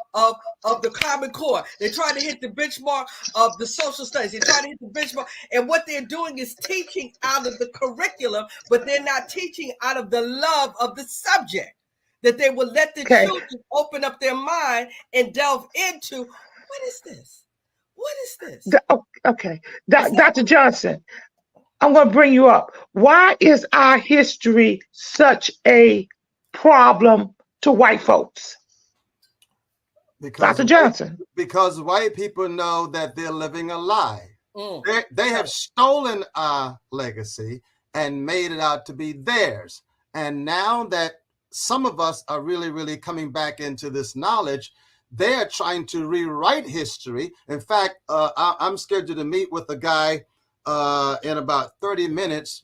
the Common Core. They're trying to hit the benchmark of the social studies. They're trying to hit the benchmark, and what they're doing is teaching out of the curriculum, but they're not teaching out of the love of the subject. That they will let the children open up their mind and delve into, what is this? What is this? Okay, Dr. Johnson, I'm going to bring you up. Why is our history such a problem to white folks? Dr. Johnson. Because white people know that they're living a lie. They have stolen our legacy and made it out to be theirs. And now that some of us are really, really coming back into this knowledge, they are trying to rewrite history. In fact, I'm scheduled to meet with a guy in about 30 minutes.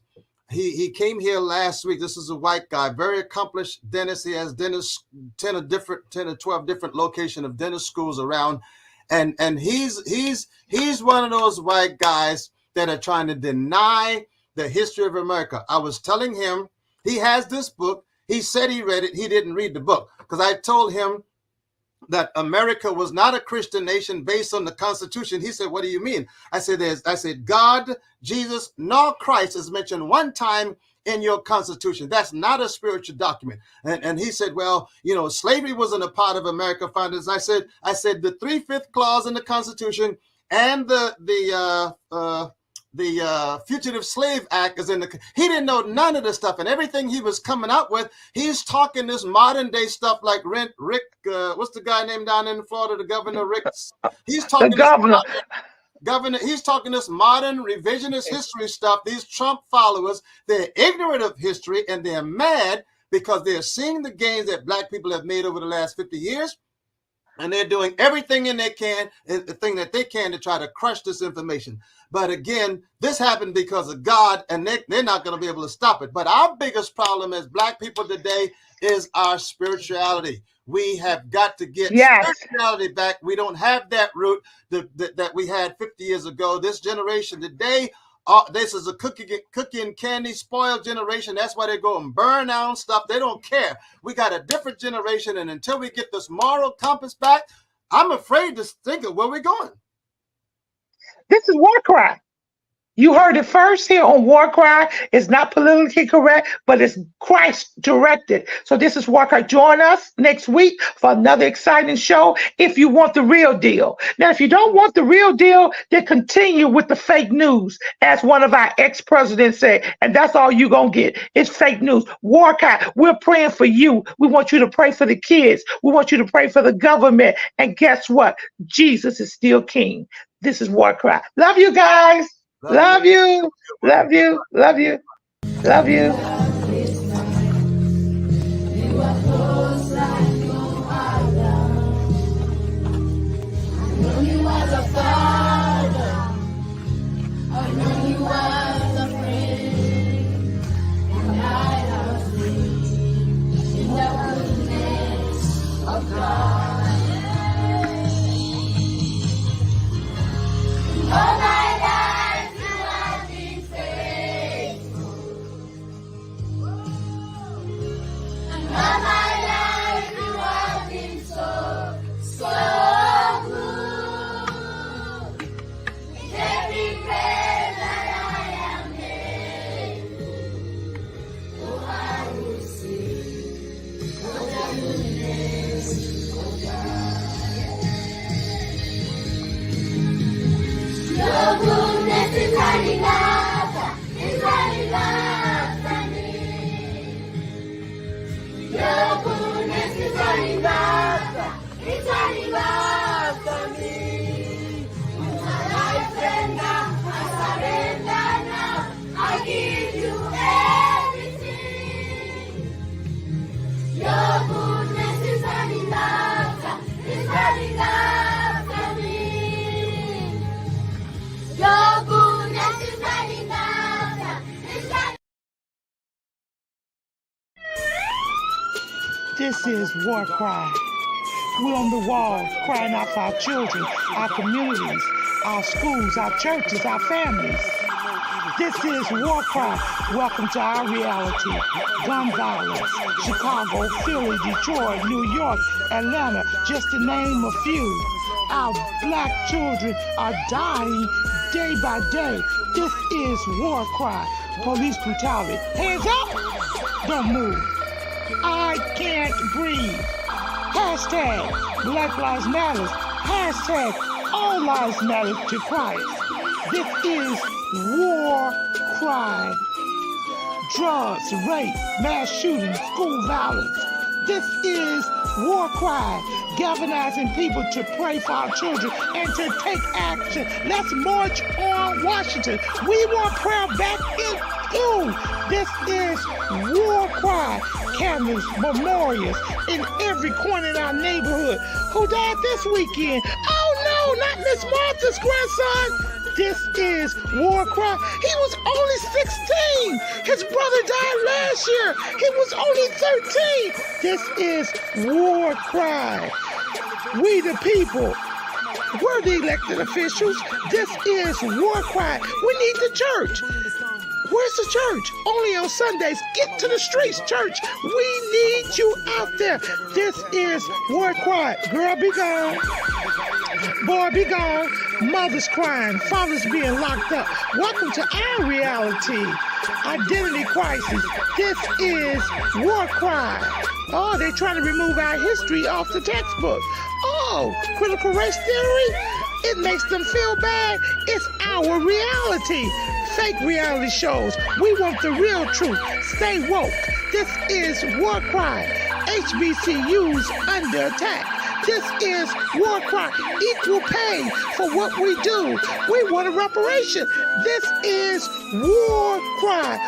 He came here last week. This is a white guy, very accomplished dentist. He has dentists, 10 or 12 different locations of dentist schools around. And he's one of those white guys that are trying to deny the history of America. I was telling him, he has this book. He said he read it. He didn't read the book because I told him that America was not a Christian nation based on the Constitution. He said, what do you mean? I said, God, Jesus, nor Christ is mentioned one time in your Constitution. That's not a spiritual document. And he said, well, slavery wasn't a part of America founders. I said, the 3/5 clause in the Constitution and the Fugitive Slave Act is in the. He didn't know none of this stuff, and everything he was coming up with, he's talking this modern day stuff like Rick. What's the guy named down in Florida? The governor, Rick. He's talking the governor. Governor. He's talking this modern revisionist history stuff. These Trump followers, they're ignorant of history and they're mad because they're seeing the gains that Black people have made over the last 50 years. And they're doing everything they can to try to crush this information. But again, this happened because of God, and they're not going to be able to stop it. But our biggest problem as Black people today is our spirituality. We have got to get spirituality back. We don't have that root that we had 50 years ago. This generation today, this is a cookie and candy spoiled generation. That's why they go and burn down stuff. They don't care. We got a different generation, and until we get this moral compass back, I'm afraid to think of where we're going. This is war cry. You heard it first here on War Cry. It's not politically correct, but it's Christ directed. So this is War Cry. Join us next week for another exciting show if you want the real deal. Now, if you don't want the real deal, then continue with the fake news, as one of our ex-presidents said, and that's all you're going to get. It's fake news. War Cry, we're praying for you. We want you to pray for the kids. We want you to pray for the government. And guess what? Jesus is still king. This is War Cry. Love you guys. Love you. Love you. Love you. Love you. You are close like no other. I know you as a father. I know you as a friend. This is war cry. We're on the wall crying out for our children, our communities, our schools, our churches, our families. This is war cry. Welcome to our reality. Gun violence, Chicago, Philly, Detroit, New York, Atlanta, just to name a few. Our black children are dying day by day. This is war cry. Police brutality. Hands up! Don't move. I can't breathe. Hashtag Black Lives Matter. Hashtag All Lives Matter to Christ. This is war cry. Drugs, rape, mass shootings, school violence. This is war cry. Galvanizing people to pray for our children and to take action. Let's march on Washington. We want prayer back in school. This is war cry. Candles, memorials in every corner in our neighborhood. Who died this weekend? Oh no, not Miss Martha's grandson. This is war cry. He was only 16. His brother died last year. He was only 13. This is war cry. We the people. We're the elected officials. This is war cry. We need the church. Where's the church? Only on Sundays. Get to the streets, church. We need you out there. This is war cry. Girl, be gone. Boy, be gone. Mothers crying. Fathers being locked up. Welcome to our reality. Identity crisis. This is war cry. Oh, they're trying to remove our history off the textbook. Oh, critical race theory? It makes them feel bad. It's our reality. Fake reality shows. We want the real truth. Stay woke. This is war cry. HBCUs under attack. This is war cry. Equal pay for what we do. We want a reparation. This is war cry.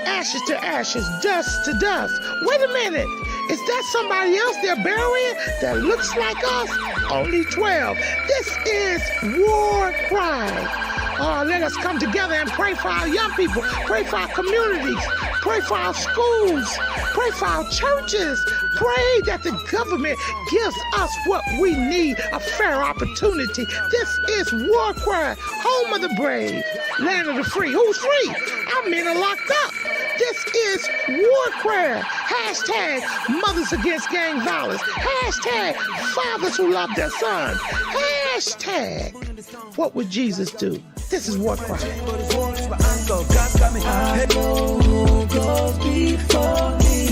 Ashes to ashes, dust to dust. Wait a minute. Is that somebody else they're burying that looks like us? Only 12. This is war cry. Oh, let us come together and pray for our young people, pray for our communities, pray for our schools, pray for our churches, pray that the government gives us what we need, a fair opportunity. This is war cry, home of the brave, land of the free. Who's free? Our men are locked up. This is war cry. Hashtag mothers against gang violence. Hashtag fathers who love their sons. Hashtag what would Jesus do? This is war cry. I know who goes before me.